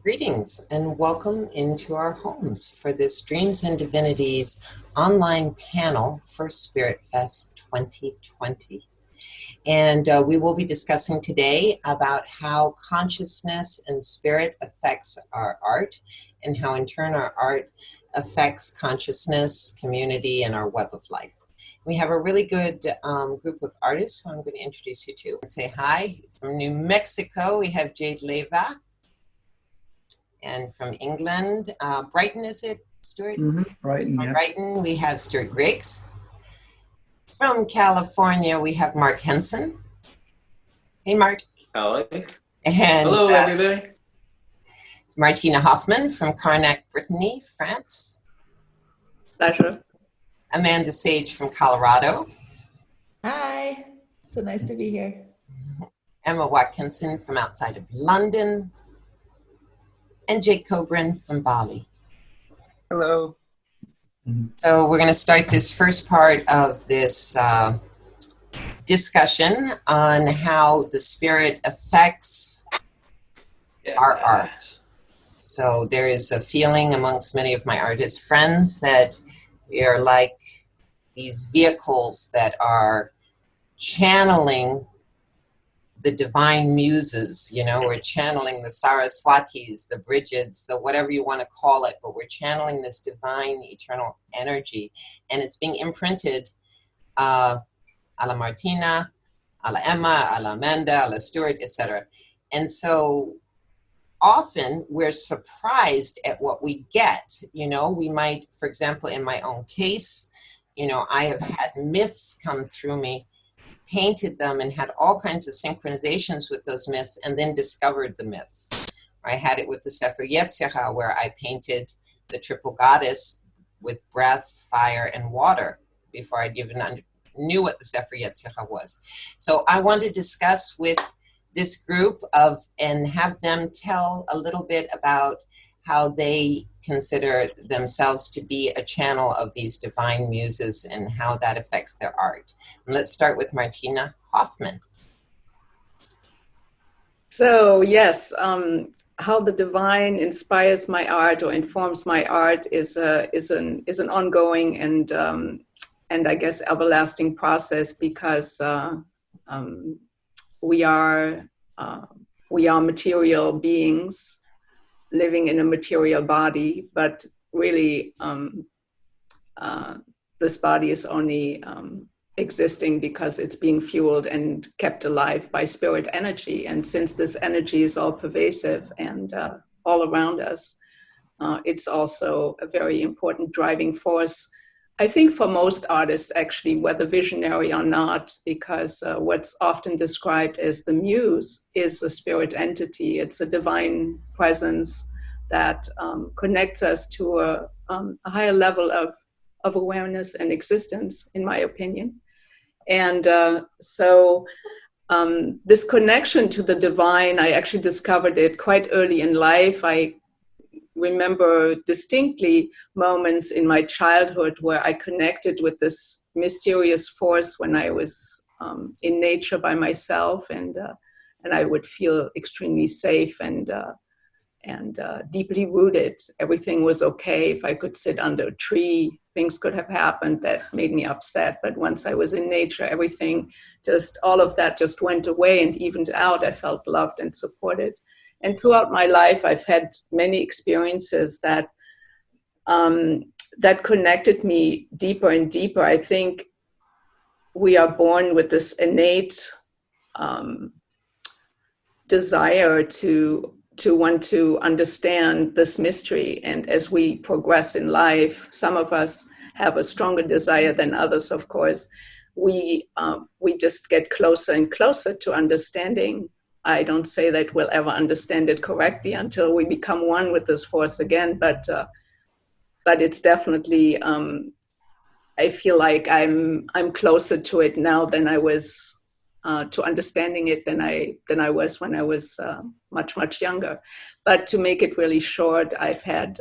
Greetings and welcome into our homes for this Dreams and Divinities online panel for Spirit Fest 2020. And we will be discussing today about how consciousness and spirit affects our art and how in turn our art affects consciousness, community, and our web of life. We have a really good group of artists who I'm going to introduce you to. Say hi. From New Mexico, we have Jade Leyva. And from England, Brighton, is it, Stuart? Brighton, From yeah. Brighton, we have Stuart Griggs. From California, we have Mark Henson. Hey, Mark. Hello. And Hello, everybody. Martina Hoffman from Carnac, Brittany, France. Pleasure. Amanda Sage from Colorado. Hi, so nice to be here. Emma Watkinson from outside of London. And Jake Kobrin from Bali. Hello. So we're going to start this first part of this discussion on how the spirit affects our art. So there is a feeling amongst many of my artist friends that we are like these vehicles that are channeling the divine muses, you know, we're channeling the Saraswatis, the Brigids, so whatever you want to call it, but we're channeling this divine eternal energy, and it's being imprinted a la Martina, a la Emma, a la Amanda, a la Stuart, etc. And so often we're surprised at what we get. You know, we might, for example, in my own case, you know, I have had myths come through me, painted them and had all kinds of synchronizations with those myths, and then discovered the myths. I had it with the Sefer Yetzirah, where I painted the triple goddess with breath, fire, and water before I'd even knew what the Sefer Yetzirah was. So I want to discuss with this group and have them tell a little bit about how they consider themselves to be a channel of these divine muses and how that affects their art. And let's start with Martina Hoffman. So yes, how the divine inspires my art or informs my art is an ongoing and I guess everlasting process, because we are material beings living in a material body, but really this body is only existing because it's being fueled and kept alive by spirit energy. And since this energy is all pervasive and all around us, it's also a very important driving force, I think, for most artists, actually, whether visionary or not, because what's often described as the muse is a spirit entity. It's a divine presence that connects us to a higher level of awareness and existence, in my opinion. And so this connection to the divine, I actually discovered it quite early in life. I remember distinctly moments in my childhood where I connected with this mysterious force when I was in nature by myself, and I would feel extremely safe and deeply rooted. Everything was okay. If I could sit under a tree, things could have happened that made me upset. But once I was in nature, everything, just all of that just went away and evened out. I felt loved and supported. And throughout my life, I've had many experiences that that connected me deeper and deeper. I think we are born with this innate desire to want to understand this mystery. And as we progress in life, some of us have a stronger desire than others, of course. We just get closer and closer to understanding. I don't say that we'll ever understand it correctly until we become one with this force again, but it's definitely, I feel like I'm closer to it now than I was to understanding it than I was when I was much younger. But to make it really short, I've had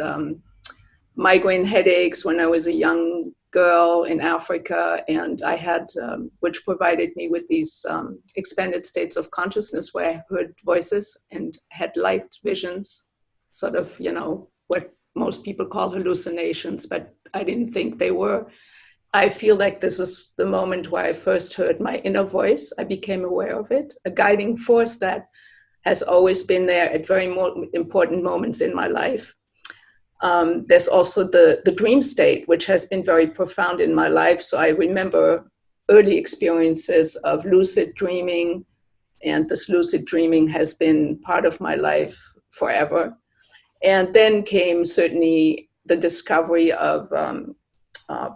migraine headaches when I was a young girl in Africa, and I had, which provided me with these expanded states of consciousness where I heard voices and had light visions. sort of, what most people call hallucinations, but I didn't think they were. I feel like this is the moment where I first heard my inner voice. I became aware of it, a guiding force that has always been there at very important moments in my life. There's also the dream state, which has been very profound in my life. So I remember early experiences of lucid dreaming, and this lucid dreaming has been part of my life forever. And then came certainly the discovery of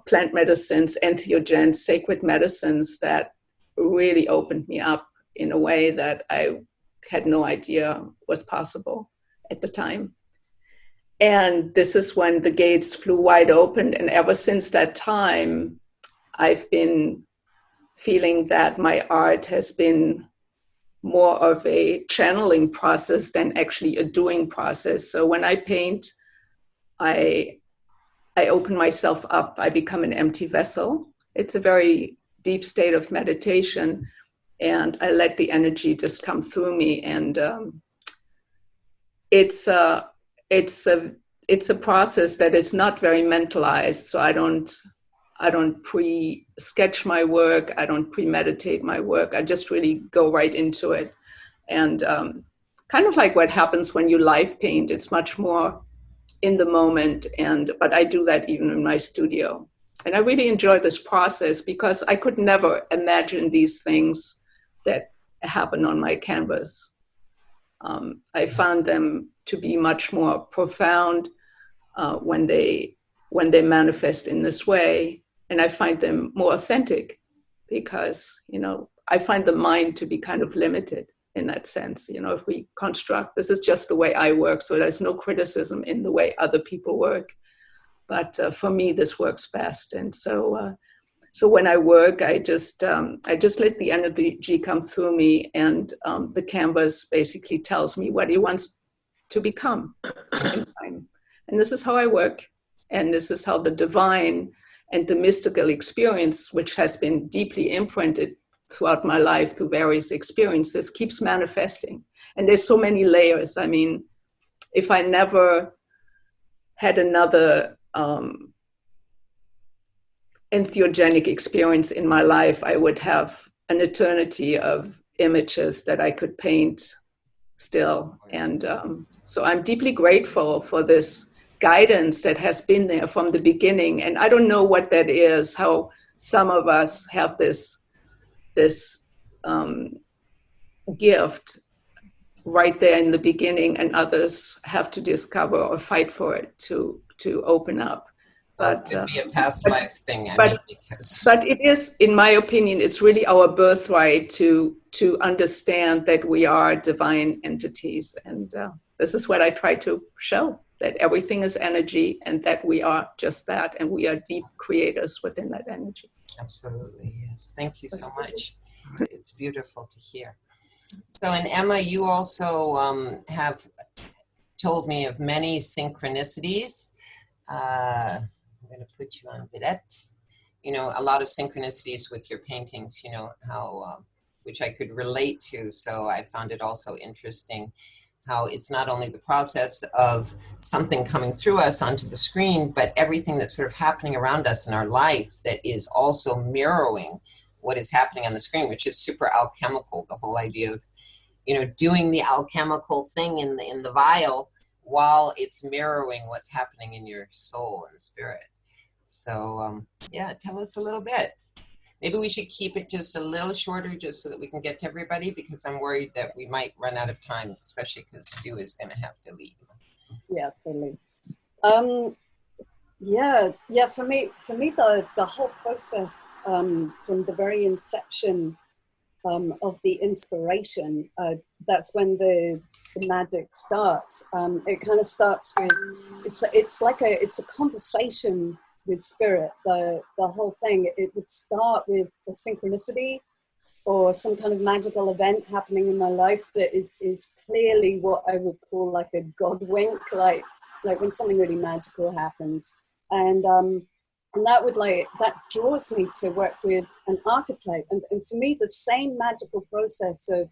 plant medicines, entheogens, sacred medicines that really opened me up in a way that I had no idea was possible at the time. And this is when the gates flew wide open. And ever since that time, I've been feeling that my art has been more of a channeling process than actually a doing process. So when I paint, I open myself up. I become an empty vessel. It's a very deep state of meditation, and I let the energy just come through me. And it's a process that is not very mentalized. So I don't pre-sketch my work. I don't premeditate my work. I just really go right into it. And kind of like what happens when you live paint, it's much more in the moment. But I do that even in my studio. And I really enjoy this process because I could never imagine these things that happen on my canvas. I found them to be much more profound when they manifest in this way. And I find them more authentic because, I find the mind to be kind of limited in that sense. If we construct, this is just the way I work, so there's no criticism in the way other people work. But for me, this works best. And so when I work, I just let the energy come through me, and the canvas basically tells me what it wants to become in time. And this is how I work. And this is how the divine and the mystical experience, which has been deeply imprinted throughout my life through various experiences, keeps manifesting. And there's so many layers. I mean, if I never had another entheogenic experience in my life, I would have an eternity of images that I could paint still. And so I'm deeply grateful for this guidance that has been there from the beginning. And I don't know what that is, how some of us have this gift right there in the beginning, and others have to discover or fight for it to open up. But it could be a past life thing. But it is, in my opinion, it's really our birthright to understand that we are divine entities. And this is what I try to show, that everything is energy and that we are just that, and we are deep creators within that energy. Absolutely, yes. Thank you so much. It's beautiful to hear. So, and Emma, you also have told me of many synchronicities. I'm going to put you on vedette. A lot of synchronicities with your paintings, how, which I could relate to. So I found it also interesting how it's not only the process of something coming through us onto the screen, but everything that's sort of happening around us in our life that is also mirroring what is happening on the screen, which is super alchemical. The whole idea of, doing the alchemical thing in the vial while it's mirroring what's happening in your soul and spirit. So, yeah, tell us a little bit. Maybe we should keep it just a little shorter just so that we can get to everybody, because I'm worried that we might run out of time, especially because Stu is going to have to leave. Yeah, totally. For me, the whole process from the very inception of the inspiration, that's when the magic starts. It kind of starts with, it's a conversation with spirit. The whole thing, it would start with a synchronicity or some kind of magical event happening in my life that is clearly what I would call like a God wink, like when something really magical happens. And that draws me to work with an archetype. And for me, the same magical process of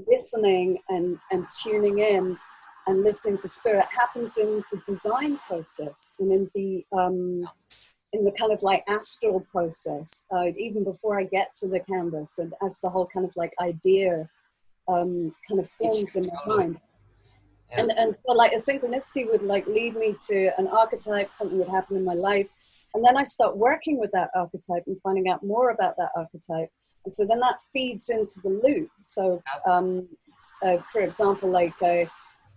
listening and tuning in and listening to spirit happens in the design process and in the kind of like astral process, even before I get to the canvas, and as the whole kind of like idea kind of forms in my mind. Yeah. And so like a synchronicity would like lead me to an archetype, something would happen in my life. And then I start working with that archetype and finding out more about that archetype. And so then that feeds into the loop. So for example, like I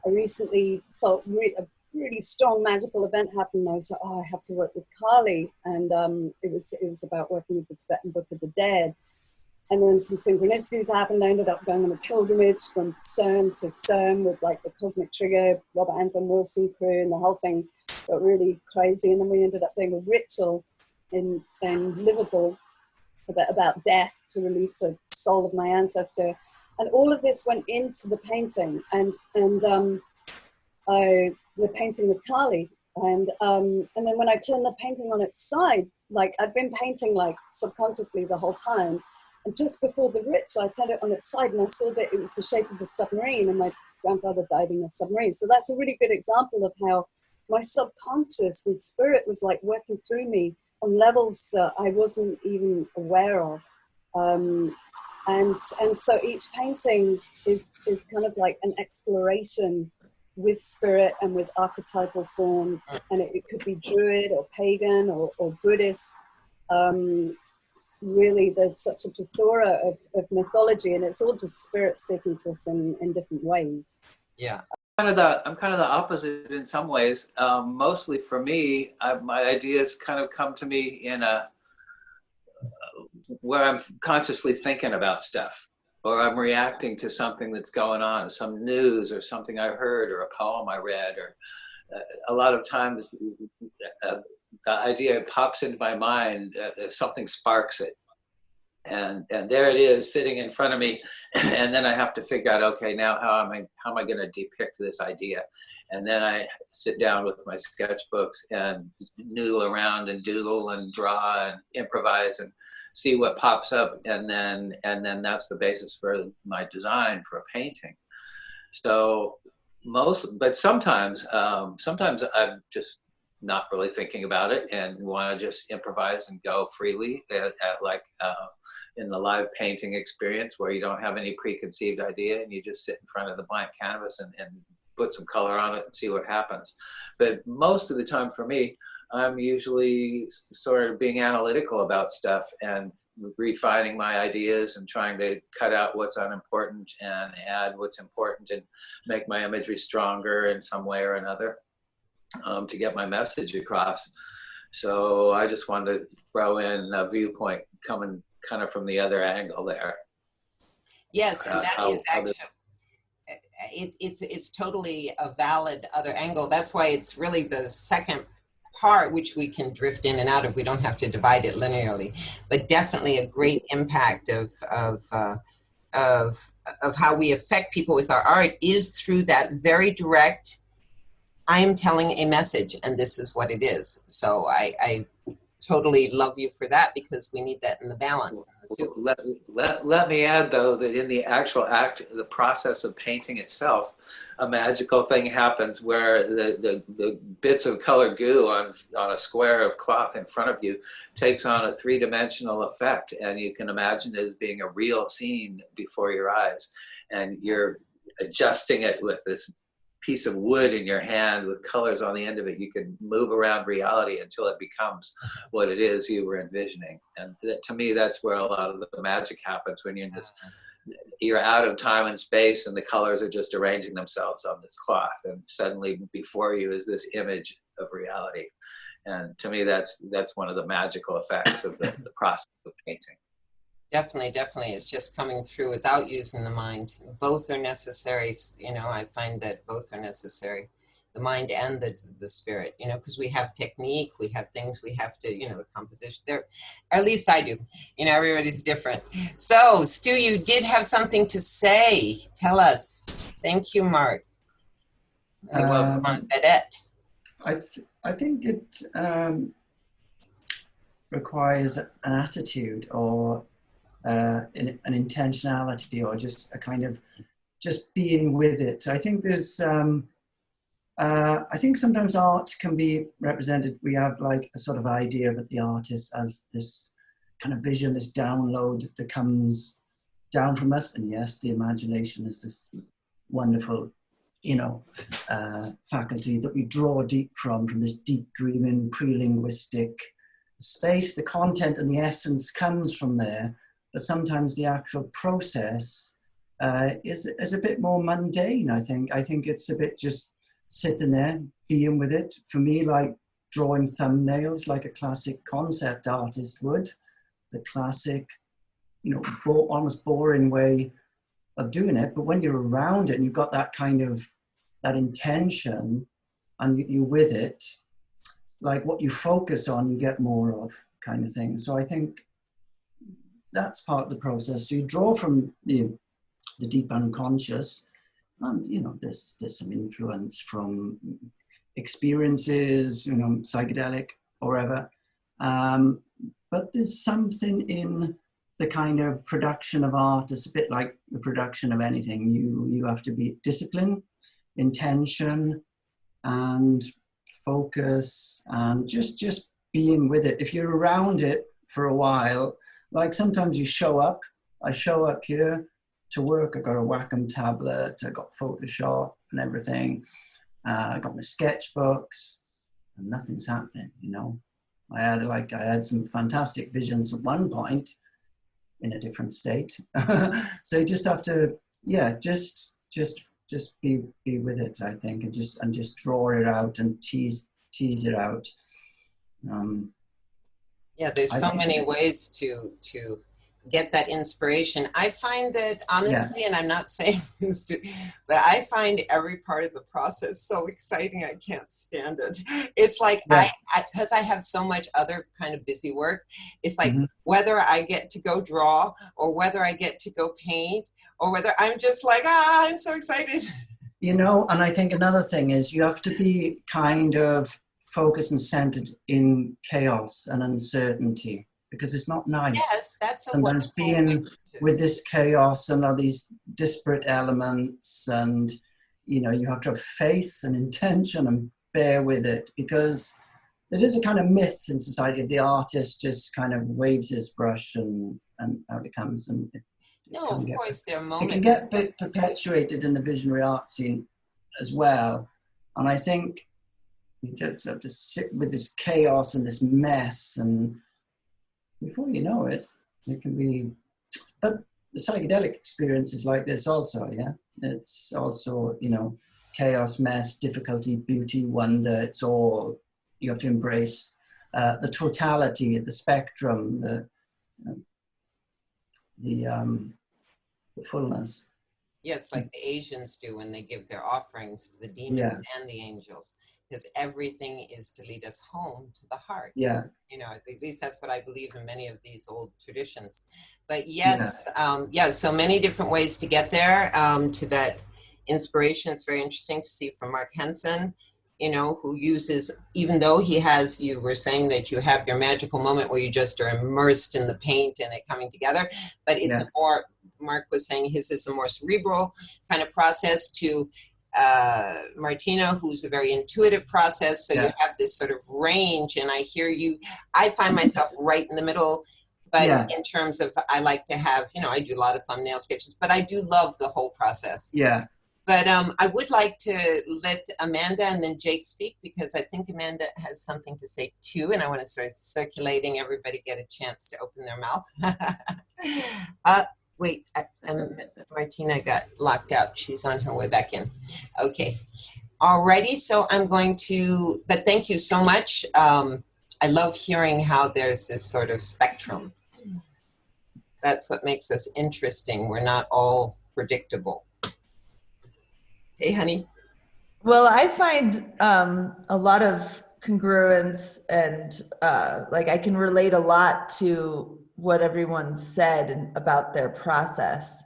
recently felt a really strong magical event happened. And I was like, oh, I have to work with Kali. And it was about working with the Tibetan Book of the Dead. And then some synchronicities happened. I ended up going on a pilgrimage from CERN to CERN with like the Cosmic Trigger, Robert Anton Wilson crew, and the whole thing got really crazy. And then we ended up doing a ritual in Liverpool about death to release a soul of my ancestor. And all of this went into the painting and the painting with Kali. And then when I turned the painting on its side, like I'd been painting like subconsciously the whole time. And just before the ritual, I turned it on its side and I saw that it was the shape of a submarine, and my grandfather died in a submarine. So that's a really good example of how my subconscious and spirit was like working through me on levels that I wasn't even aware of. And so each painting is kind of like an exploration with spirit and with archetypal forms. And it could be Druid or pagan or Buddhist. Really, there's such a plethora of mythology, and it's all just spirit speaking to us in different ways. Yeah. I'm kind of the opposite in some ways. Mostly for me, my ideas kind of come to me in where I'm consciously thinking about stuff, or I'm reacting to something that's going on, some news or something I heard or a poem I read, or a lot of times the idea pops into my mind, something sparks it. And there it is sitting in front of me. And then I have to figure out, okay, now how am I going to depict this idea? And then I sit down with my sketchbooks and noodle around and doodle and draw and improvise and see what pops up. And then that's the basis for my design for a painting. So but sometimes I'm just not really thinking about it and want to just improvise and go freely in the live painting experience where you don't have any preconceived idea and you just sit in front of the blank canvas and put some color on it and see what happens. But most of the time for me, I'm usually sort of being analytical about stuff and refining my ideas and trying to cut out what's unimportant and add what's important and make my imagery stronger in some way or another to get my message across. So I just wanted to throw in a viewpoint coming kind of from the other angle there. Yes, and that is actually, it's totally a valid other angle. That's why it's really the second part, which we can drift in and out of. We don't have to divide it linearly, but definitely a great impact of how we affect people with our art is through that very direct, I am telling a message and this is what it is. So I totally love you for that, because we need that in the balance. Let me add, though, that in the actual act, the process of painting itself, a magical thing happens where the bits of colored goo on a square of cloth in front of you takes on a three-dimensional effect, and you can imagine it as being a real scene before your eyes, and you're adjusting it with this piece of wood in your hand with colors on the end of it. You can move around reality until it becomes what it is you were envisioning. And to me, that's where a lot of the magic happens, when you're out of time and space and the colors are just arranging themselves on this cloth, and suddenly before you is this image of reality. And to me, that's one of the magical effects of the process of painting. Definitely, definitely. It's just coming through without using the mind. Both are necessary. You know, I find that both are necessary, the mind and the spirit, you know, because we have technique, we have things we have to, you know, the composition there, or at least I do, you know, everybody's different. So Stu, you did have something to say. Tell us. Thank you, Mark. Vedette. I think it requires an attitude or an intentionality, or just a kind of just being with it. I think there's I think sometimes art can be represented. We have like a sort of idea of the artist as this kind of vision, this download that comes down from us. And yes, the imagination is this wonderful, faculty that we draw deep from this deep dreaming, pre-linguistic space. The content and the essence comes from there, but sometimes the actual process is a bit more mundane, I think. I think it's a bit just sitting there, being with it. For me, like drawing thumbnails like a classic concept artist would, the classic, almost boring way of doing it. But when you're around it and you've got that kind of, that intention and you're with it, like what you focus on, you get more of, kind of thing. So I think that's part of the process. So you draw from the deep unconscious, and there's some influence from experiences, psychedelic or whatever. But there's something in the kind of production of art. It's a bit like the production of anything. You have to be disciplined, intention, and focus, and just being with it. If you're around it for a while, like sometimes you show up. I show up here to work. I got a Wacom tablet. I got Photoshop and everything. I got my sketchbooks, and nothing's happening. I had some fantastic visions at one point in a different state. So you just have to, just be with it, I think, and just draw it out and tease it out. There's so many ways to get that inspiration. I find that honestly, and I'm not saying this, but I find every part of the process so exciting. I can't stand it. It's like because I have so much other kind of busy work. It's like whether I get to go draw or whether I get to go paint or whether I'm just like, I'm so excited. And I think another thing is you have to be kind of focused and centered in chaos and uncertainty, because it's not nice. Yes, that's a sometimes being with this chaos and all these disparate elements, and you have to have faith and intention and bear with it, because there is a kind of myth in society of the artist just kind of waves his brush and out it comes. And of course there are moments. It can get perpetuated in the visionary art scene as well, and I think you just have to sit with this chaos and this mess, and before you know it, it can be. But the psychedelic experience is like this also, It's also, chaos, mess, difficulty, beauty, wonder. It's all, you have to embrace the totality, the spectrum, the fullness. Yes, like the Asians do when they give their offerings to the demons and the angels, because everything is to lead us home to the heart. Yeah. At least that's what I believe in many of these old traditions. But so many different ways to get there, to that inspiration. It's very interesting to see from Mark Henson, who uses, even though he has, you were saying that you have your magical moment where you just are immersed in the paint and it coming together, but it's a more, Mark was saying his is a more cerebral kind of process, to Martina, who's a very intuitive process. So you have this sort of range, and I hear you, I find myself right in the middle, but in terms of, I like to have, I do a lot of thumbnail sketches, but I do love the whole process. But I would like to let Amanda and then Jake speak, because I think Amanda has something to say too, and I want to start circulating, everybody get a chance to open their mouth. Wait, Martina got locked out. She's on her way back in. Okay. Alrighty, so I'm going to, but thank you so much. I love hearing how there's this sort of spectrum. That's what makes us interesting. We're not all predictable. Hey, honey. Well, I find a lot of congruence, and I can relate a lot to what everyone said about their process.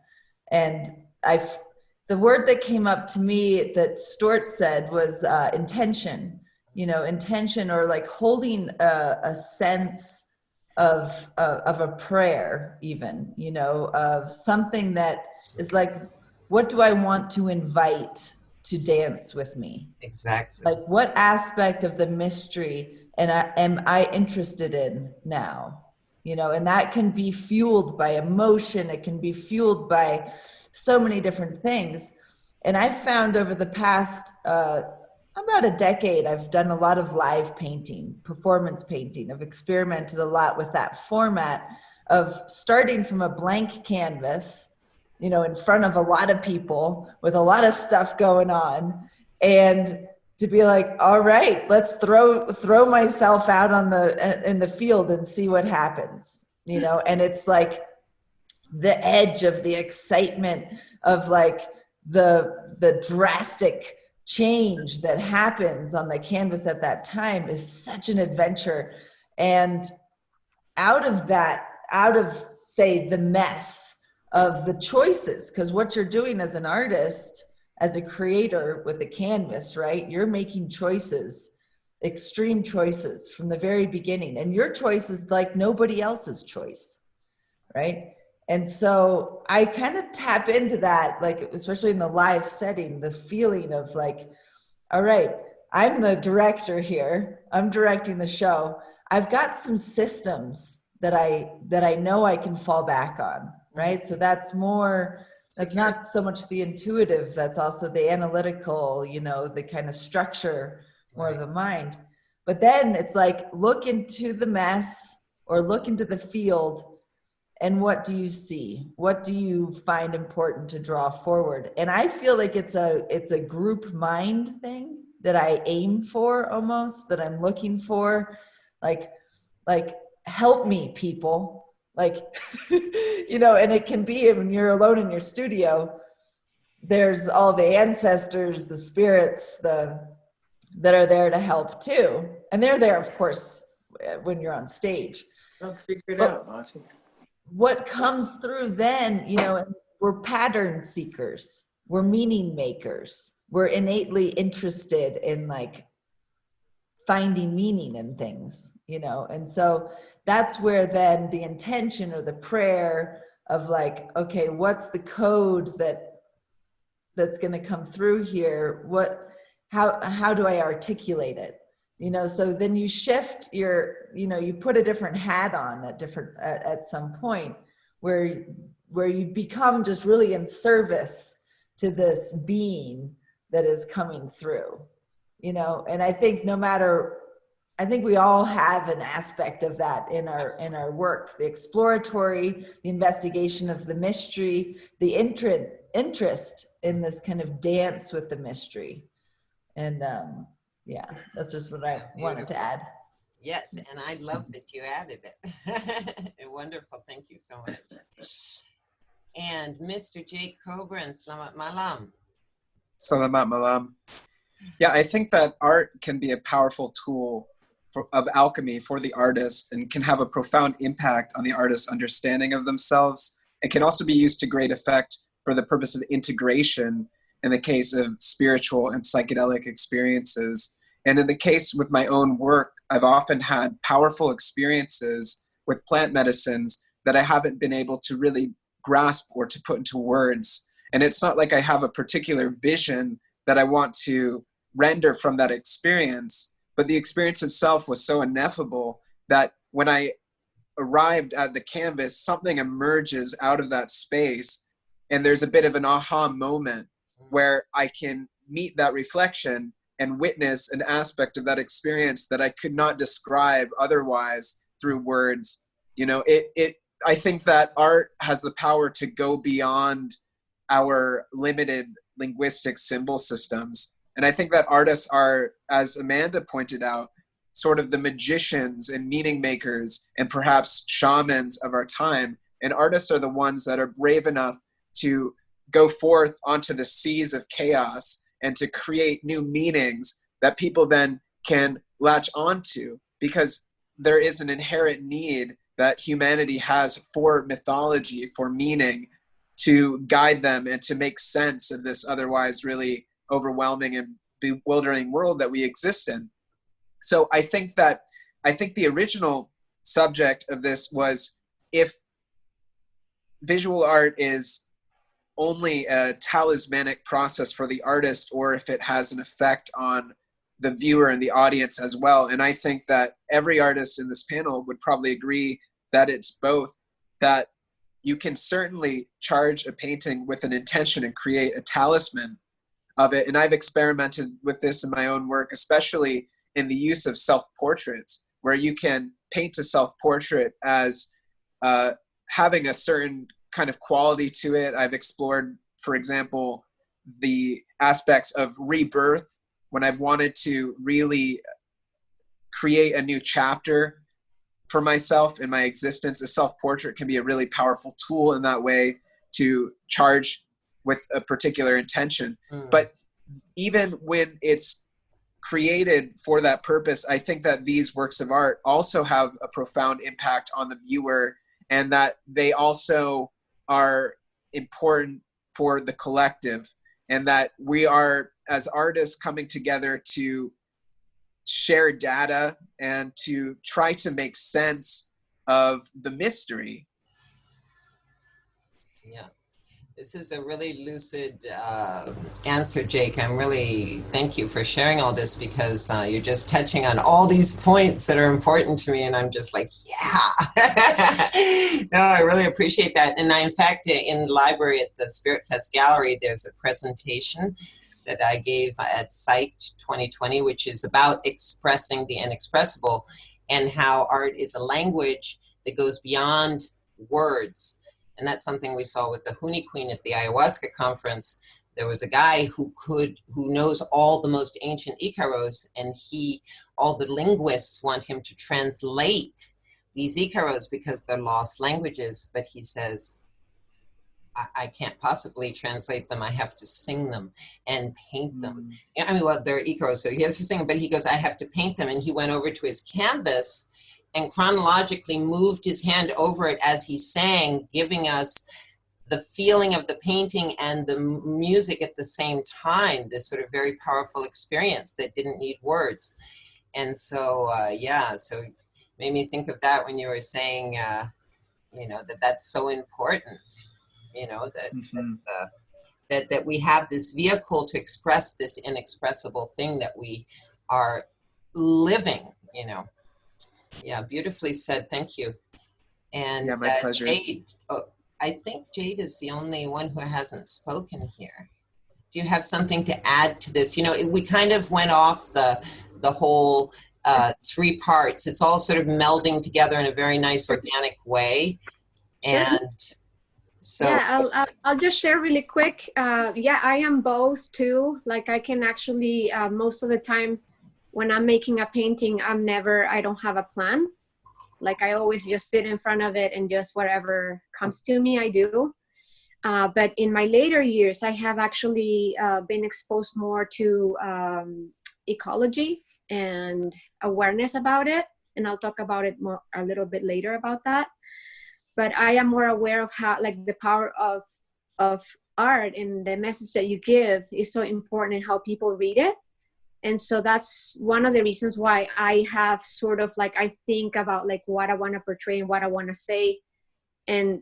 And the word that came up to me that Stuart said was intention, intention, or like holding a sense of a prayer, even, of something that is like, what do I want to invite to dance with me? Exactly. Like, what aspect of the mystery am I interested in now? You know, and that can be fueled by emotion. It can be fueled by so many different things. And I've found over the past about a decade, I've done a lot of live painting, performance painting. I've experimented a lot with that format of starting from a blank canvas, you know, in front of a lot of people with a lot of stuff going on, and to be like, all right, let's throw myself out on in the field and see what happens, you know. And it's like the edge of the excitement of like the drastic change that happens on the canvas at that time is such an adventure. And out of say the mess of the choices, because what you're doing as an artist, as a creator with a canvas, right? You're making choices, extreme choices from the very beginning. And your choice is like nobody else's choice, right? And so I kind of tap into that, like, especially in the live setting, this feeling of like, all right, I'm the director here. I'm directing the show. I've got some systems that I know I can fall back on, right? So that's not so much the intuitive, that's also the analytical, you know, the kind of structure, more of the mind. But then it's like, look into the mess or look into the field, and what do you see? What do you find important to draw forward? And I feel like it's a group mind thing that I aim for, almost, that I'm looking for, like help me, people, like, you know. And it can be when you're alone in your studio, there's all the ancestors, the spirits, that are there to help too. And they're there, of course, when you're on stage. I'll figure it out, Marty. What comes through then, you know, we're pattern seekers, we're meaning makers, we're innately interested in like finding meaning in things, you know. And so that's where then the intention or the prayer of like, okay, what's the code that's going to come through here? How do I articulate it? You know, so then you shift you put a different hat on at some point where you become just really in service to this being that is coming through, you know. And I think I think we all have an aspect of that in our work, the exploratory, the investigation of the mystery, the interest in this kind of dance with the mystery. And yeah, that's just what I wanted to add. Yes, and I love that you added it. Wonderful, thank you so much. And Mr. Jake Kobrin, Selamat Malam. Selamat Malam. Yeah, I think that art can be a powerful tool of alchemy for the artist, and can have a profound impact on the artist's understanding of themselves. It can also be used to great effect for the purpose of integration in the case of spiritual and psychedelic experiences. And in the case with my own work, I've often had powerful experiences with plant medicines that I haven't been able to really grasp or to put into words. And it's not like I have a particular vision that I want to render from that experience, but the experience itself was so ineffable that when I arrived at the canvas, something emerges out of that space, and there's a bit of an aha moment where I can meet that reflection and witness an aspect of that experience that I could not describe otherwise through words. You know, I think that art has the power to go beyond our limited linguistic symbol systems. And I think that artists are, as Amanda pointed out, sort of the magicians and meaning makers and perhaps shamans of our time. And artists are the ones that are brave enough to go forth onto the seas of chaos and to create new meanings that people then can latch onto, because there is an inherent need that humanity has for mythology, for meaning, to guide them and to make sense of this otherwise really overwhelming and bewildering world that we exist in. So I think the original subject of this was, if visual art is only a talismanic process for the artist, or if it has an effect on the viewer and the audience as well. And I think that every artist in this panel would probably agree that it's both, that you can certainly charge a painting with an intention and create a talisman of it. And I've experimented with this in my own work, especially in the use of self-portraits, where you can paint a self-portrait as having a certain kind of quality to it. I've explored, for example, the aspects of rebirth when I've wanted to really create a new chapter for myself in my existence. A self-portrait can be a really powerful tool in that way to charge with a particular intention. But even when it's created for that purpose, I think that these works of art also have a profound impact on the viewer, and that they also are important for the collective, and that we are, as artists, coming together to share data and to try to make sense of the mystery. Yeah. This is a really lucid answer, Jake. Thank you for sharing all this, because you're just touching on all these points that are important to me, and I'm just like, yeah. No, I really appreciate that. And in fact, in the library at the Spirit Fest Gallery, there's a presentation that I gave at Site 2020, which is about expressing the inexpressible, and how art is a language that goes beyond words. And that's something we saw with the Huni Queen at the ayahuasca conference. There was a guy who knows all the most ancient Icaros, and all the linguists want him to translate these Icaros because they're lost languages. But he says, I can't possibly translate them. I have to sing them and paint them. I mean, well, they're Icaros, so he has to sing, but he goes, I have to paint them. And he went over to his canvas and chronologically moved his hand over it as he sang, giving us the feeling of the painting and the music at the same time, this sort of very powerful experience that didn't need words. And so, so it made me think of that when you were saying, that's so important, that we have this vehicle to express this inexpressible thing that we are living, Yeah, beautifully said. Thank you. And yeah, my pleasure. Jade, I think Jade is the only one who hasn't spoken here. Do you have something to add to this? We kind of went off the whole 3 parts. It's all sort of melding together in a very nice organic way. And so yeah, I'll just share really quick. Yeah, I am both too. Like, I can actually most of the time when I'm making a painting, I don't have a plan. Like, I always just sit in front of it and just whatever comes to me, I do. But in my later years, I have actually been exposed more to ecology and awareness about it. And I'll talk about it more a little bit later about that. But I am more aware of how, like, the power of art and the message that you give is so important in how people read it. And so that's one of the reasons why I have sort of like, I think about like what I want to portray and what I want to say. And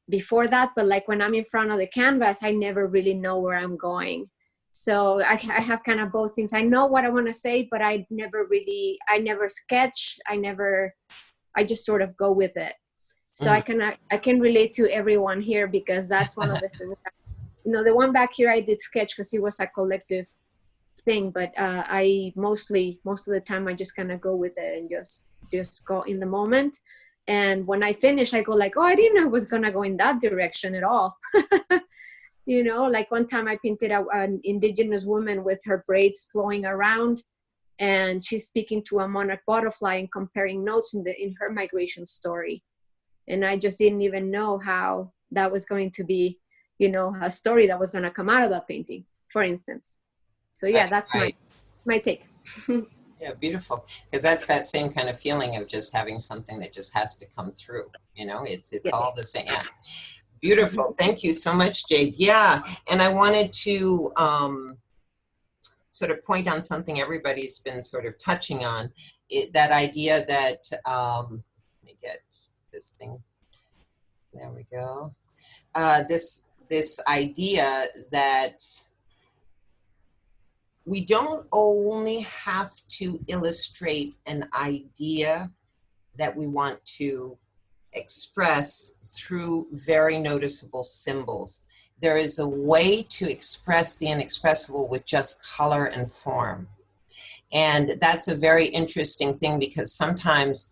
before that, but like when I'm in front of the canvas, I never really know where I'm going. So I have kind of both things. I know what I want to say, but I never sketch. I just sort of go with it. So I can relate to everyone here, because that's one of the things. The one back here I did sketch because it was a collective thing, but I most of the time I just kind of go with it and just go in the moment. And when I finish, I go like, oh, I didn't know it was gonna go in that direction at all. Like one time I painted an indigenous woman with her braids flowing around, and she's speaking to a monarch butterfly and comparing notes in her migration story. And I just didn't even know how that was going to be, a story that was going to come out of that painting, for instance. So yeah, that's right. my take. Yeah, beautiful. Because that's that same kind of feeling of just having something that just has to come through. It's all the same. Yeah. Beautiful. Thank you so much, Jade. Yeah, and I wanted to sort of point on something everybody's been sort of touching on, that idea that, let me get this thing. There we go. this idea that we don't only have to illustrate an idea that we want to express through very noticeable symbols. There is a way to express the inexpressible with just color and form. And that's a very interesting thing, because sometimes,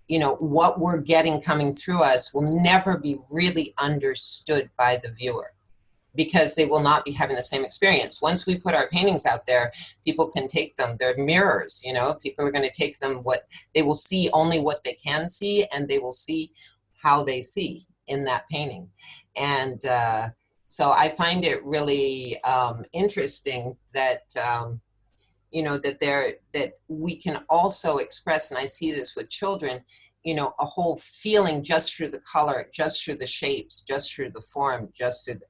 you know, what we're getting coming through us will never be really understood by the viewer, because they will not be having the same experience. Once we put our paintings out there, people can take them. They're mirrors, you know, people are going to take them, they will see only what they can see, and they will see how they see in that painting. And so I find it really interesting that, you know, that we can also express, and I see this with children, you know, a whole feeling just through the color, just through the shapes, just through the form, just through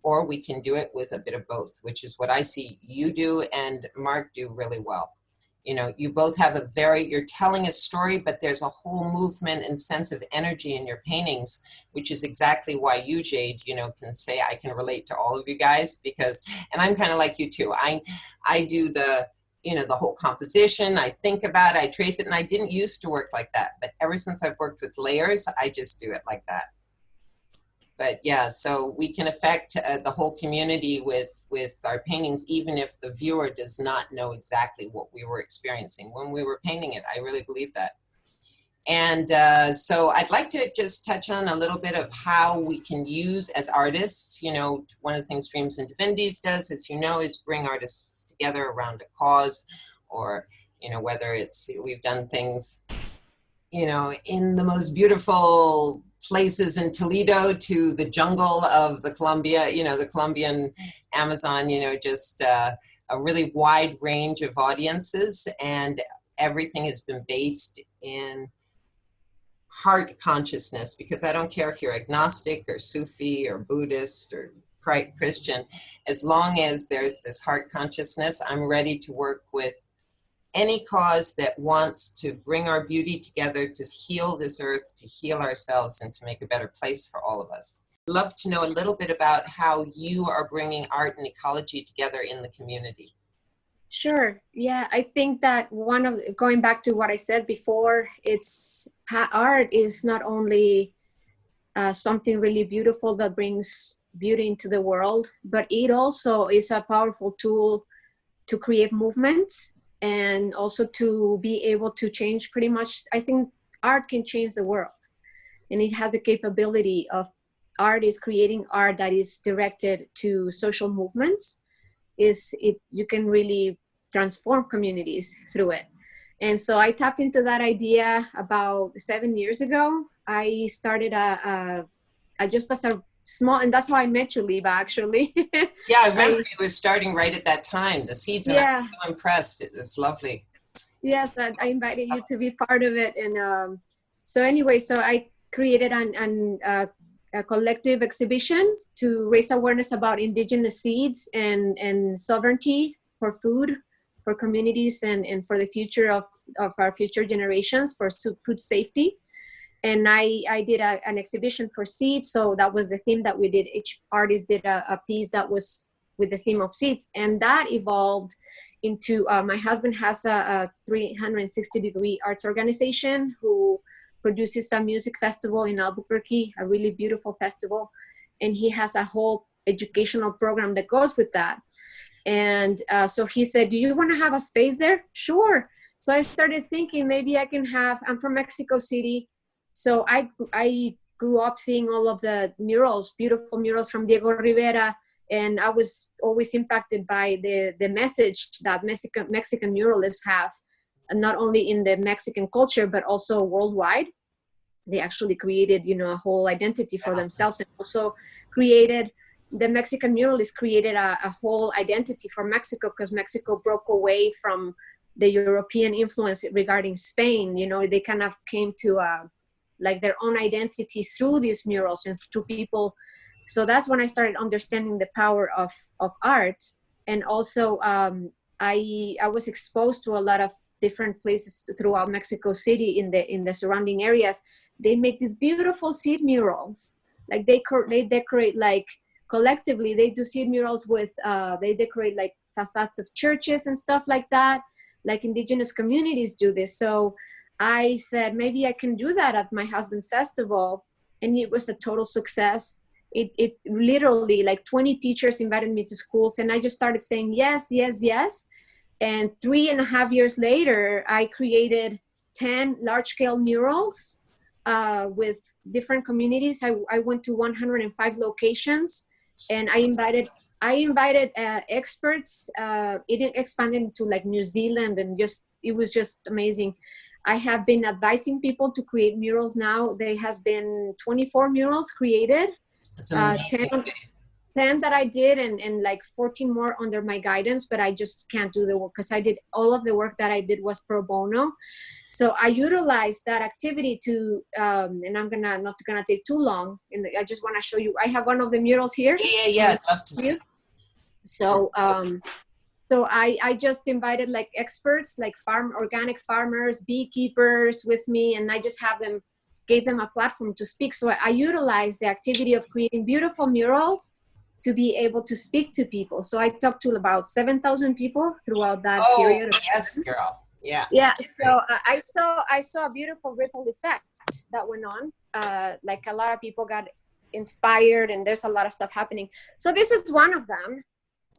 or we can do it with a bit of both, which is what I see you do and Mark do really well. You know, you both have you're telling a story, but there's a whole movement and sense of energy in your paintings, which is exactly why you, Jade, you know, can say I can relate to all of you guys, because, and I'm kind of like you too. I do the, you know, the whole composition, I think about it, I trace it, and I didn't used to work like that. But ever since I've worked with layers, I just do it like that. But yeah, so we can affect the whole community with our paintings, even if the viewer does not know exactly what we were experiencing when we were painting it. I really believe that. And so I'd like to just touch on a little bit of how we can use as artists. You know, one of the things Dreams and Divinities does, as you know, is bring artists together around a cause, or, you know, whether it's, we've done things, you know, in the most beautiful places in Toledo to the jungle of the Colombia, you know, the Colombian Amazon, you know, just a really wide range of audiences, and everything has been based in heart consciousness, because I don't care if you're agnostic or Sufi or Buddhist or Christian, as long as there's this heart consciousness, I'm ready to work with any cause that wants to bring our beauty together to heal this earth, to heal ourselves, and to make a better place for all of us. I'd love to know a little bit about how you are bringing art and ecology together in the community. Sure. Yeah, I think that going back to what I said before, art is not only something really beautiful that brings beauty into the world, but it also is a powerful tool to create movements, and also to be able to change pretty much. I think art can change the world, and it has the capability of creating art that is directed to social movements. You can really transform communities through it. And so I tapped into that idea about 7 years ago. I started just as a small, and that's how I met you, Liba, actually. Yeah, I remember you were starting right at that time, the seeds, and yeah. I was so impressed. It was lovely. Yes, I invited you to be part of it. And so anyway, so I created a collective exhibition to raise awareness about indigenous seeds and sovereignty for food, for communities, and for the future of our future generations, for food safety. And I did an exhibition for seeds. So that was the theme that we did. Each artist did a piece that was with the theme of seeds. And that evolved into, my husband has a 360-degree arts organization who produces a music festival in Albuquerque, a really beautiful festival. And he has a whole educational program that goes with that. And so he said, do you want to have a space there? Sure. So I started thinking, maybe I can I'm from Mexico City. So I grew up seeing all of the murals, beautiful murals from Diego Rivera. And I was always impacted by the message that Mexican muralists have, and not only in the Mexican culture, but also worldwide. They actually created, a whole identity for themselves, and also the Mexican muralists created a whole identity for Mexico, because Mexico broke away from the European influence regarding Spain. They kind of came to their own identity through these murals and through people. So that's when I started understanding the power of art. And also I was exposed to a lot of different places throughout Mexico City in the surrounding areas. They make these beautiful seed murals. They decorate collectively, they do seed murals with, they decorate like facades of churches and stuff like that, like indigenous communities do this. So I said, maybe I can do that at my husband's festival. And it was a total success. It literally, like 20 teachers invited me to schools, and I just started saying yes, yes, yes. And 3.5 years later, I created 10 large-scale murals with different communities. I went to 105 locations, and I invited experts. It expanded to like New Zealand, and it was just amazing. I have been advising people to create murals now. There has been 24 murals created. That's amazing. 10 that I did, and like 14 more under my guidance, but I just can't do the work because I did all of the work that I did was pro bono. So I utilized that activity to, and I'm not gonna take too long. And I just want to show you. I have one of the murals here. Yeah. I'd love to see. So, so I just invited like experts, like organic farmers, beekeepers with me, and I just gave them a platform to speak. So I utilized the activity of creating beautiful murals to be able to speak to people. So I talked to about 7,000 people throughout that period. Yes, girl. Yeah. Yeah. So I saw a beautiful ripple effect that went on. Like a lot of people got inspired, and there's a lot of stuff happening. So this is one of them.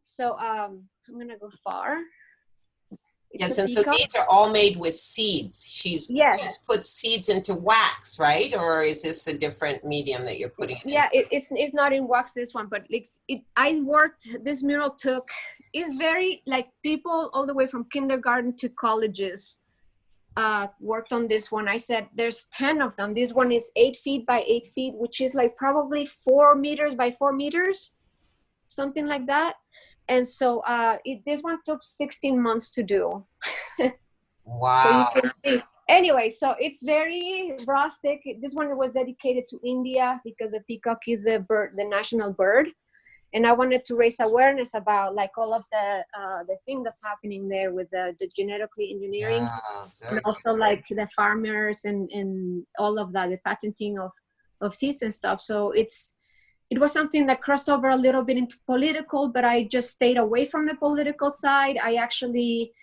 So I'm gonna go far. Yes, and so these are all made with seeds. She's put seeds into wax, right? Or is this a different medium that you're putting in? Yeah, it's not in wax, this one, but this mural is very, like, people all the way from kindergarten to colleges worked on this one. I said there's 10 of them. This one is 8 feet by 8 feet, which is like probably 4 meters by 4 meters, something like that. And so this one took 16 months to do. Wow. So you can see. Anyway, so it's very rustic. This one was dedicated to India because the peacock is the national bird. And I wanted to raise awareness about like all of the thing that's happening there with the genetically engineering. And also like the farmers and all of that, the patenting of seeds and stuff. So it was something that crossed over a little bit into political, but I just stayed away from the political side. I actually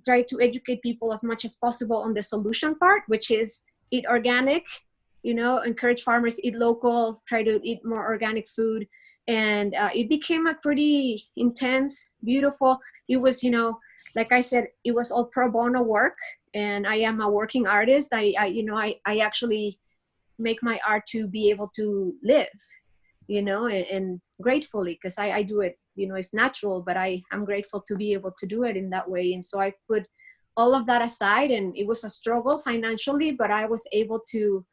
tried to educate people as much as possible on the solution part, which is eat organic, encourage farmers, eat local, try to eat more organic food. And it became a pretty intense, beautiful, it was, like I said, it was all pro bono work. And I am a working artist. I actually make my art to be able to live. And gratefully, because I do it, it's natural, but I'm grateful to be able to do it in that way. And so I put all of that aside, and it was a struggle financially, but I was able to,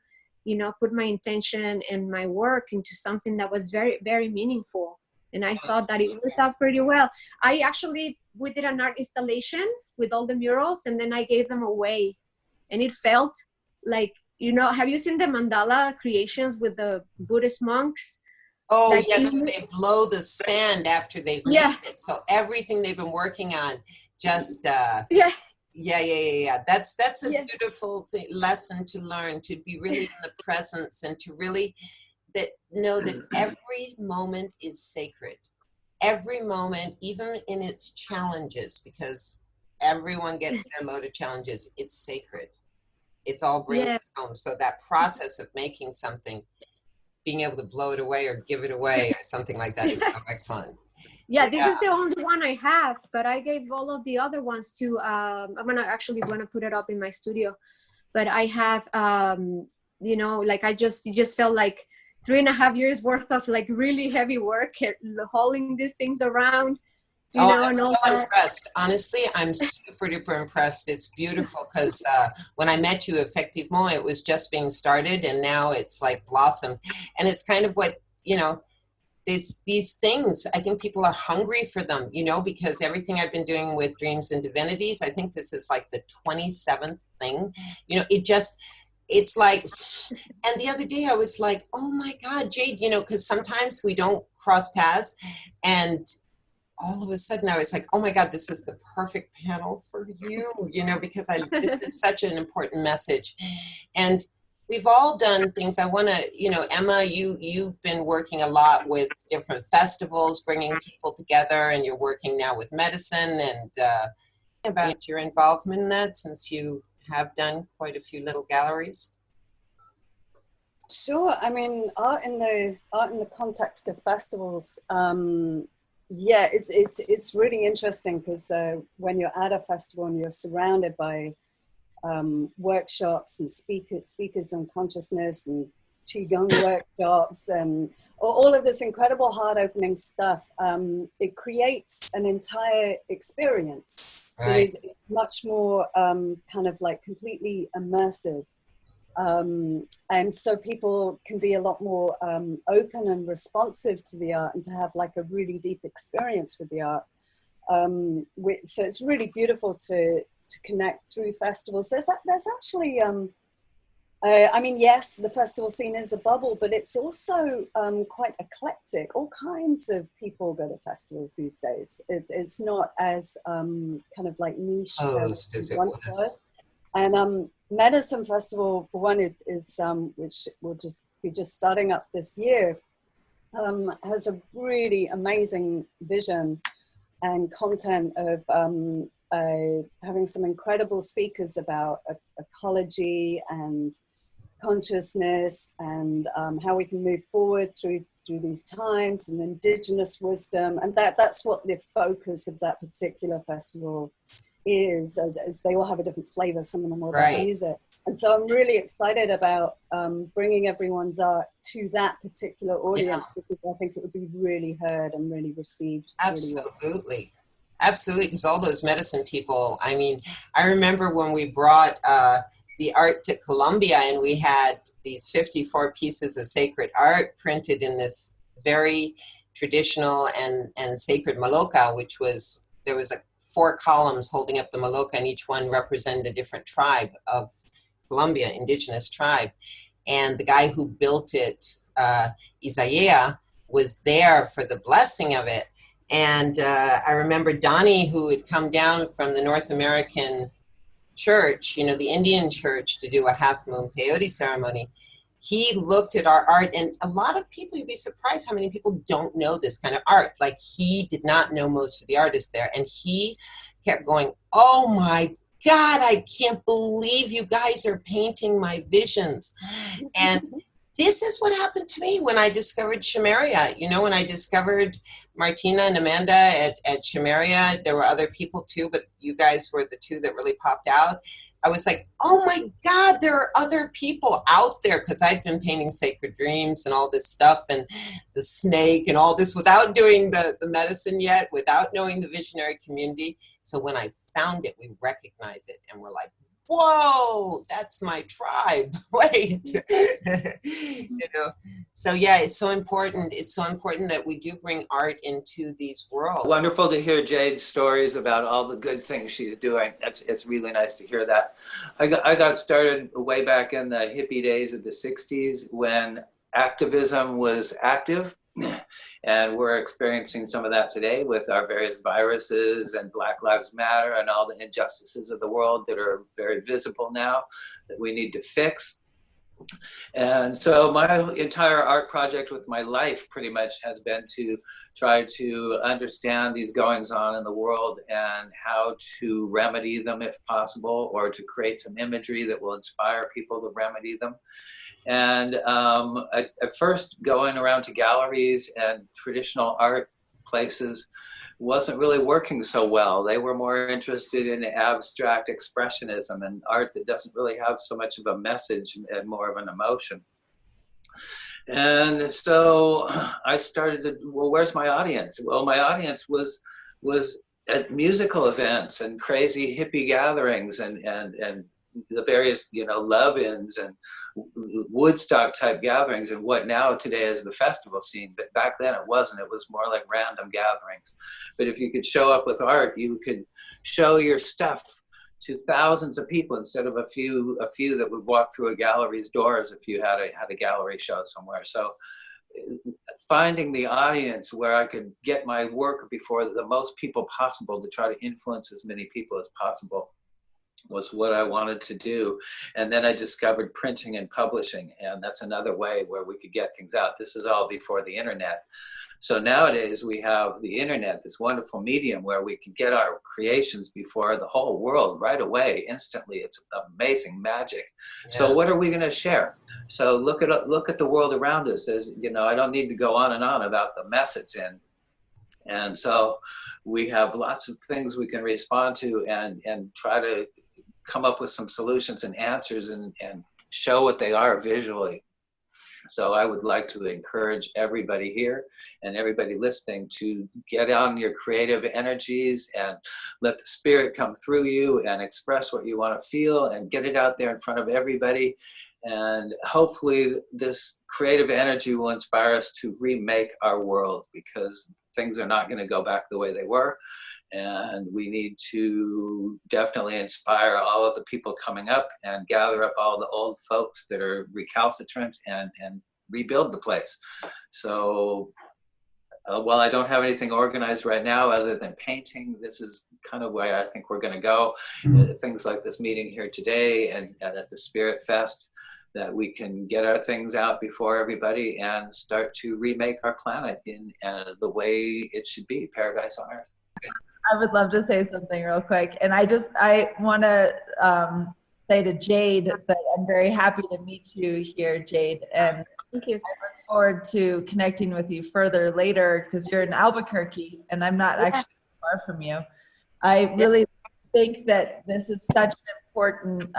put my intention and my work into something that was very, very meaningful. And I thought that it worked out pretty well. We did an art installation with all the murals, and then I gave them away. And it felt like, have you seen the mandala creations with the Buddhist monks? Oh, like, yes, when they blow the sand after they've made it. So everything they've been working on just, Yeah. That's a beautiful lesson to learn, to be really in the presence and to really know that every moment is sacred. Every moment, even in its challenges, because everyone gets their load of challenges, it's sacred. It's all bringing us home. So that process of making something, being able to blow it away or give it away or something like that is so excellent. Yeah, this is the only one I have, but I gave all of the other ones to, I'm gonna put it up in my studio, but I have, like I just felt like 3.5 years worth of like really heavy work, hauling these things around. I'm so impressed. Honestly, I'm super duper impressed. It's beautiful because when I met you, Effectivement, it was just being started, and now it's like blossomed. And it's kind of what, these things, I think people are hungry for them, because everything I've been doing with Dreams and Divinities, I think this is like the 27th thing. It's like, and the other day I was like, oh my God, Jade, because sometimes we don't cross paths, and all of a sudden I was like, oh my God, this is the perfect panel for you, because this is such an important message. And we've all done things. I want to, you know, Emma, you've been working a lot with different festivals, bringing people together, and you're working now with medicine. And about your involvement in that, since you have done quite a few little galleries. Sure. I mean, art in the context of festivals. Yeah, it's really interesting because when you're at a festival and you're surrounded by workshops and speakers on consciousness and qigong workshops and all of this incredible heart-opening stuff, it creates an entire experience. So Right. it's much more kind of like completely immersive. And so people can be a lot more open and responsive to the art and to have like a really deep experience with the art. So it's really beautiful to connect through festivals. There's actually, I mean, yes, the festival scene is a bubble, but it's also quite eclectic. All kinds of people go to festivals these days. It's not as kind of like niche as it once was. And Medicine Festival, for one, is which will be just starting up this year, has a really amazing vision and content of having some incredible speakers about ecology and consciousness and how we can move forward through these times, and indigenous wisdom, and that's what the focus of that particular festival is, as they all have a different flavor. Some of them will about music, and so I'm really excited about bringing everyone's art to that particular audience, because I think it would be really heard and really received. Absolutely. Really well. Absolutely, because all those medicine people, I mean, I remember when we brought the art to Colombia, and we had these 54 pieces of sacred art printed in this very traditional and sacred maloca, which was, there was 4 columns holding up the maloca, and each one represented a different tribe of Colombia, indigenous tribe. And the guy who built it, Isaiah, was there for the blessing of it. And I remember Donnie, who had come down from the North American church, you know, the Indian church, to do a half-moon peyote ceremony. He looked at our art, and a lot of people, you'd be surprised how many people don't know this kind of art. Like, he did not know most of the artists there, and he kept going, "Oh my God, I can't believe you guys are painting my visions." And this is what happened to me when I discovered Chameria. You know, when I discovered Martina and Amanda at Chameria, there were other people too, but you guys were the 2 that really popped out. I was like, oh my God, there are other people out there, because I'd been painting Sacred Dreams and all this stuff, and the snake and all this, without doing the medicine yet, without knowing the visionary community. So when I found it, we recognized it, and we're like, whoa, that's my tribe. Wait, you know. So yeah, it's so important. It's so important that we do bring art into these worlds. Wonderful to hear Jade's stories about all the good things she's doing. It's really nice to hear that. I got started way back in the hippie days of the 60s, when activism was active. And we're experiencing some of that today with our various viruses and Black Lives Matter and all the injustices of the world that are very visible now that we need to fix. And so my entire art project with my life pretty much has been to try to understand these goings on in the world and how to remedy them if possible, or to create some imagery that will inspire people to remedy them. And at first, going around to galleries and traditional art places wasn't really working so well. They were more interested in abstract expressionism and art that doesn't really have so much of a message and more of an emotion. And so I started to, well, where's my audience? Well, my audience was at musical events and crazy hippie gatherings and the various, you know, love-ins and Woodstock type gatherings, and what now today is the festival scene. But back then it wasn't. It was more like random gatherings. But if you could show up with art, you could show your stuff to thousands of people instead of a few that would walk through a gallery's doors if you had a gallery show somewhere. So finding the audience where I could get my work before the most people possible, to try to influence as many people as possible, was what I wanted to do. And then I discovered printing and publishing, and that's another way where we could get things out. This is all before the internet. So nowadays we have the internet, this wonderful medium where we can get our creations before the whole world right away, instantly. It's amazing magic. Yeah. So what are we going to share? So look at the world around us. As you know, I don't need to go on and on about the mess it's in. And so we have lots of things we can respond to and try to come up with some solutions and answers and show what they are visually. So I would like to encourage everybody here and everybody listening to get on your creative energies and let the spirit come through you and express what you want to feel and get it out there in front of everybody. And hopefully this creative energy will inspire us to remake our world, because things are not going to go back the way they were. And we need to definitely inspire all of the people coming up and gather up all the old folks that are recalcitrant and rebuild the place. So while I don't have anything organized right now other than painting, this is kind of where I think we're going to go. Things like this meeting here today and at the Spirit Fest, that we can get our things out before everybody and start to remake our planet in the way it should be, paradise on earth. I would love to say something real quick. And I want to say to Jade that I'm very happy to meet you here, Jade. And Thank you. I look forward to connecting with you further later, because you're in Albuquerque and I'm not actually far from you. I really think that this is such an important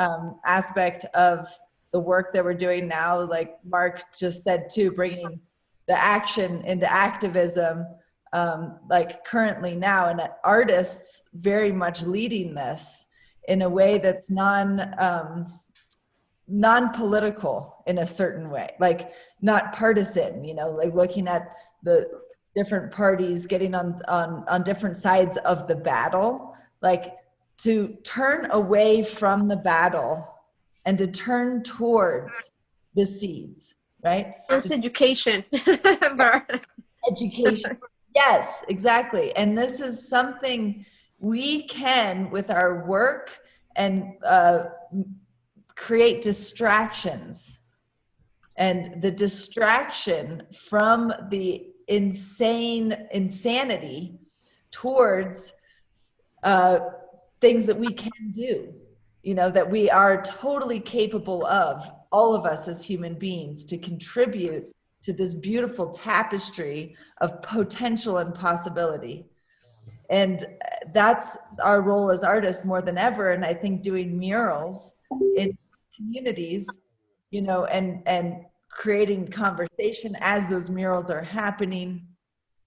aspect of the work that we're doing now. Like Mark just said too, bringing the action into activism, like currently now, and artists very much leading this in a way that's non-political in a certain way, like not partisan, you know, like looking at the different parties getting on different sides of the battle, like to turn away from the battle and to turn towards the seeds, right? It's education. Education. Yes, exactly. And this is something we can, with our work, and create distractions. And the distraction from the insanity towards things that we can do, you know, that we are totally capable of, all of us as human beings, to contribute to this beautiful tapestry of potential and possibility. And that's our role as artists more than ever. And I think doing murals in communities, you know, and creating conversation as those murals are happening,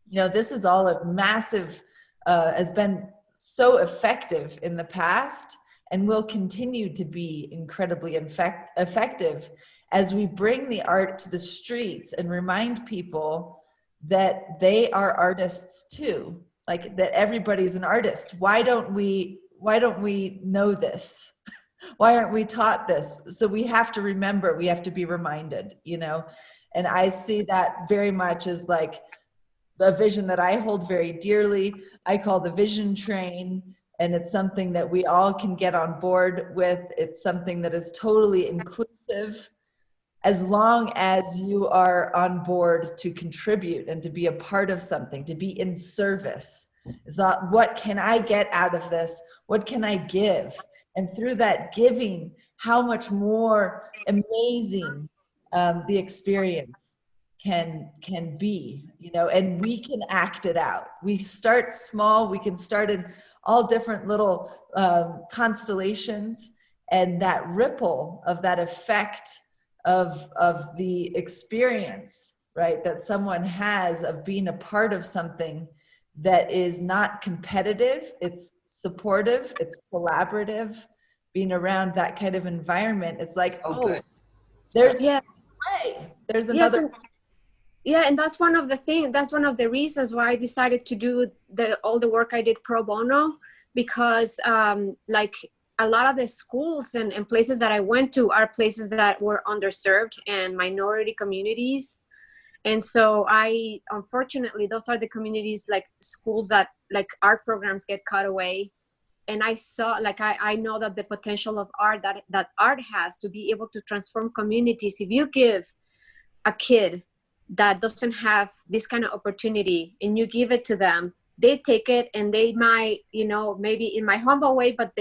you know, this is all a massive, has been so effective in the past and will continue to be incredibly effective as we bring the art to the streets and remind people that they are artists too, like that everybody's an artist. Why don't we know this? Why aren't we taught this? So we have to remember, we have to be reminded, you know? And I see that very much as like the vision that I hold very dearly. I call the vision train, and it's something that we all can get on board with. It's something that is totally inclusive, as long as you are on board to contribute and to be a part of something, to be in service. It's not, what can I get out of this? What can I give? And through that giving, how much more amazing the experience can be, you know, and we can act it out. We start small, we can start in all different little constellations, and that ripple of that effect of the experience, right, that someone has of being a part of something that is not competitive, it's supportive, it's collaborative, being around that kind of environment. It's like, Good. there's Yeah. way, there's Yes, another. and that's one of the things, that's one of the reasons why I decided to do all the work I did pro bono, because like a lot of the schools and places that I went to are places that were underserved and minority communities. And so unfortunately, those are the communities, like schools that like art programs get cut away. And I saw, like, I know that the potential of art, that art has to be able to transform communities. If you give a kid that doesn't have this kind of opportunity and you give it to them, they take it and they might, you know, maybe in my humble way, but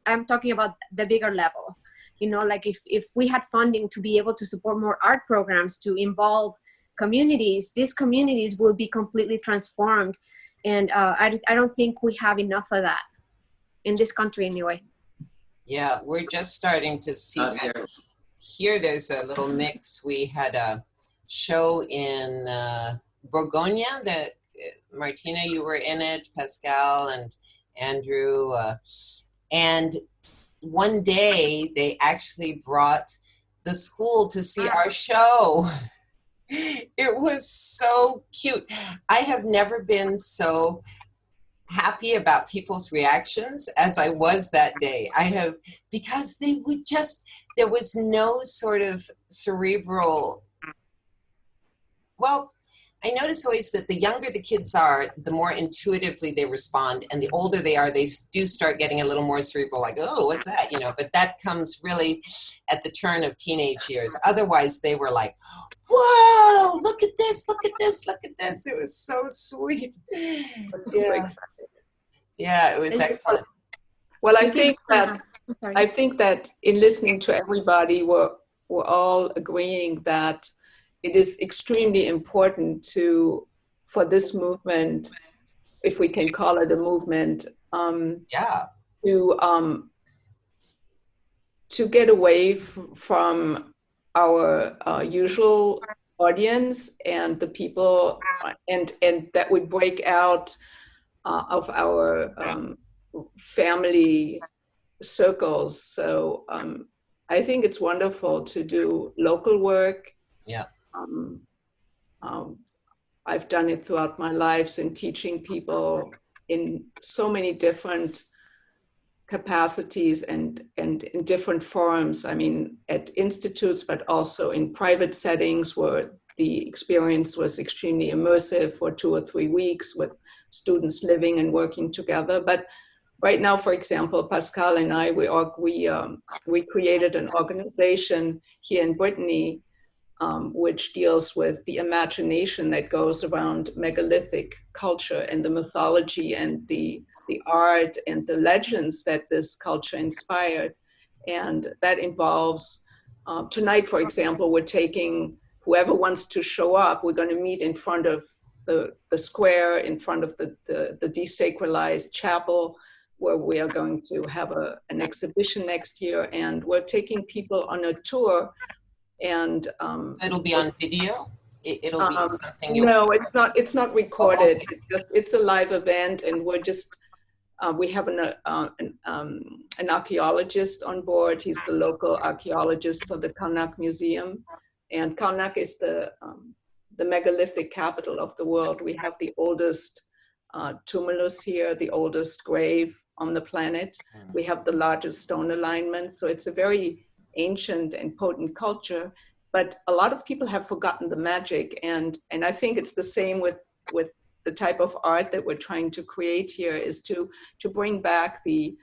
I'm talking about the bigger level. You know, like if we had funding to be able to support more art programs to involve communities, these communities will be completely transformed. And I don't think we have enough of that in this country anyway. Yeah, we're just starting to see that. Here there's a little mix. We had a show in Bourgogne that Martina, you were in it, Pascal and Andrew, and one day they actually brought the school to see our show. It was so cute. I have never been so happy about people's reactions as I was that day. Because they would just, there was no sort of cerebral, well, I notice always that the younger the kids are, the more intuitively they respond, and the older they are, they do start getting a little more cerebral, like, oh, what's that, you know, but that comes really at the turn of teenage years. Otherwise, they were like, whoa, look at this, look at this, look at this. It was so sweet. Yeah. Yeah, it was excellent. Well, I think that in listening to everybody, we're all agreeing that it is extremely important for this movement, if we can call it a movement, to get away from our usual audience and the people, and that we break out of our family circles. So I think it's wonderful to do local work. Yeah. I've done it throughout my lives in teaching people in so many different capacities and in different forums. I mean, at institutes, but also in private settings where the experience was extremely immersive for 2 or 3 weeks with students living and working together. But right now, for example, Pascal and I, we created an organization here in Brittany which deals with the imagination that goes around megalithic culture and the mythology and the art and the legends that this culture inspired. And that involves, tonight, for example, we're taking whoever wants to show up, we're going to meet in front of the square, in front of the desacralized chapel, where we are going to have an exhibition next year. And we're taking people on a tour. And it'll be on video. It'll be something. No, it's not recorded. Oh, okay. It's a live event, and we're just we have an archaeologist on board. He's the local archaeologist for the Karnak Museum, and Karnak is the megalithic capital of the world. We have the oldest tumulus here, the oldest grave on the planet. We have the largest stone alignment, so it's a very ancient and potent culture, but a lot of people have forgotten the magic, and I think it's the same with the type of art that we're trying to create here, is to bring back the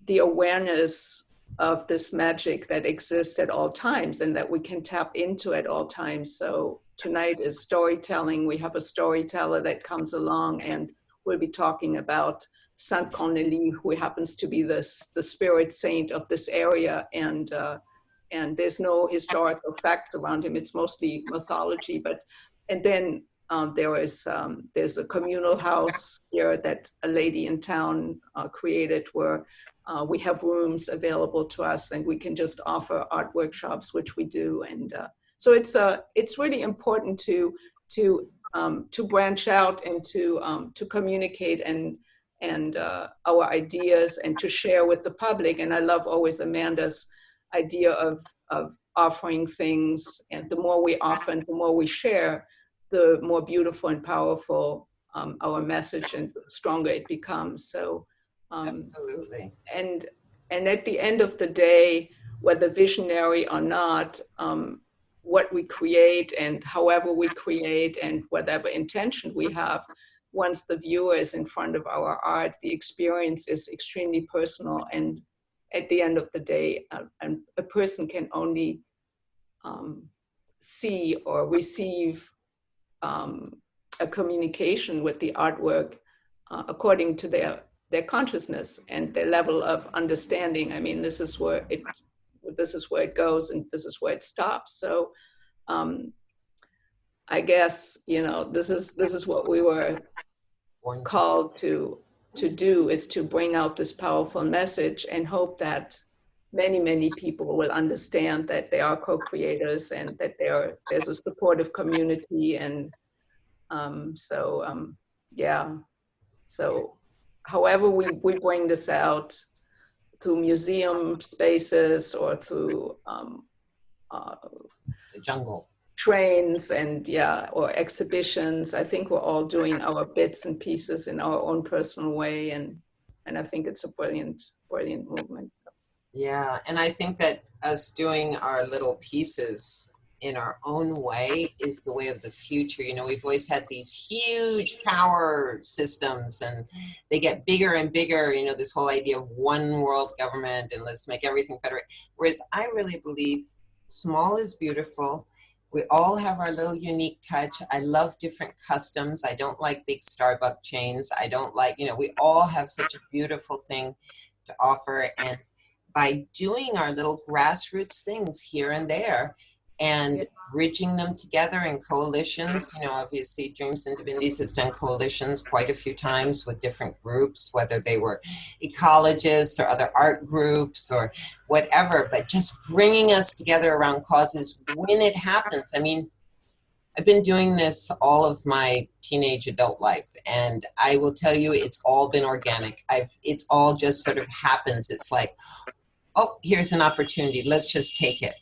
awareness of this magic that exists at all times and that we can tap into at all times. So tonight is storytelling. We have a storyteller that comes along, and we'll be talking about Saint Cornelie, who happens to be the spirit saint of this area, and there's no historical facts around him. It's mostly mythology. And then there's a communal house here that a lady in town created, where we have rooms available to us, and we can just offer art workshops, which we do. And so it's really important to branch out and to communicate and our ideas, and to share with the public. And I love always Amanda's idea of offering things, and the more we offer and the more we share, the more beautiful and powerful our message and stronger it becomes. So absolutely. And at the end of the day, whether visionary or not, what we create and however we create and whatever intention we have, once the viewer is in front of our art, the experience is extremely personal. And at the end of the day, a person can only see or receive a communication with the artwork according to their consciousness and their level of understanding. I mean, this is where it goes, and this is where it stops. So I guess, you know, this is what we were called to do, is to bring out this powerful message and hope that many people will understand that they are co-creators and that there's a supportive community. And so however we bring this out, through museum spaces or through the jungle trains and or exhibitions, I think we're all doing our bits and pieces in our own personal way, and I think it's a brilliant movement. Yeah, and I think that us doing our little pieces in our own way is the way of the future. You know, we've always had these huge power systems, and they get bigger and bigger, you know, this whole idea of one world government and let's make everything federate. Whereas I really believe small is beautiful. We all have our little unique touch. I love different customs. I don't like big Starbucks chains. I don't like, you know, we all have such a beautiful thing to offer. And by doing our little grassroots things here and there and bridging them together in coalitions, you know, obviously Dreams Divinities has done coalitions quite a few times with different groups, whether they were ecologists or other art groups or whatever, but just bringing us together around causes when it happens. I mean, I've been doing this all of my teenage adult life, and I will tell you, it's all been organic. It's all just sort of happens. It's like, oh, here's an opportunity. Let's just take it.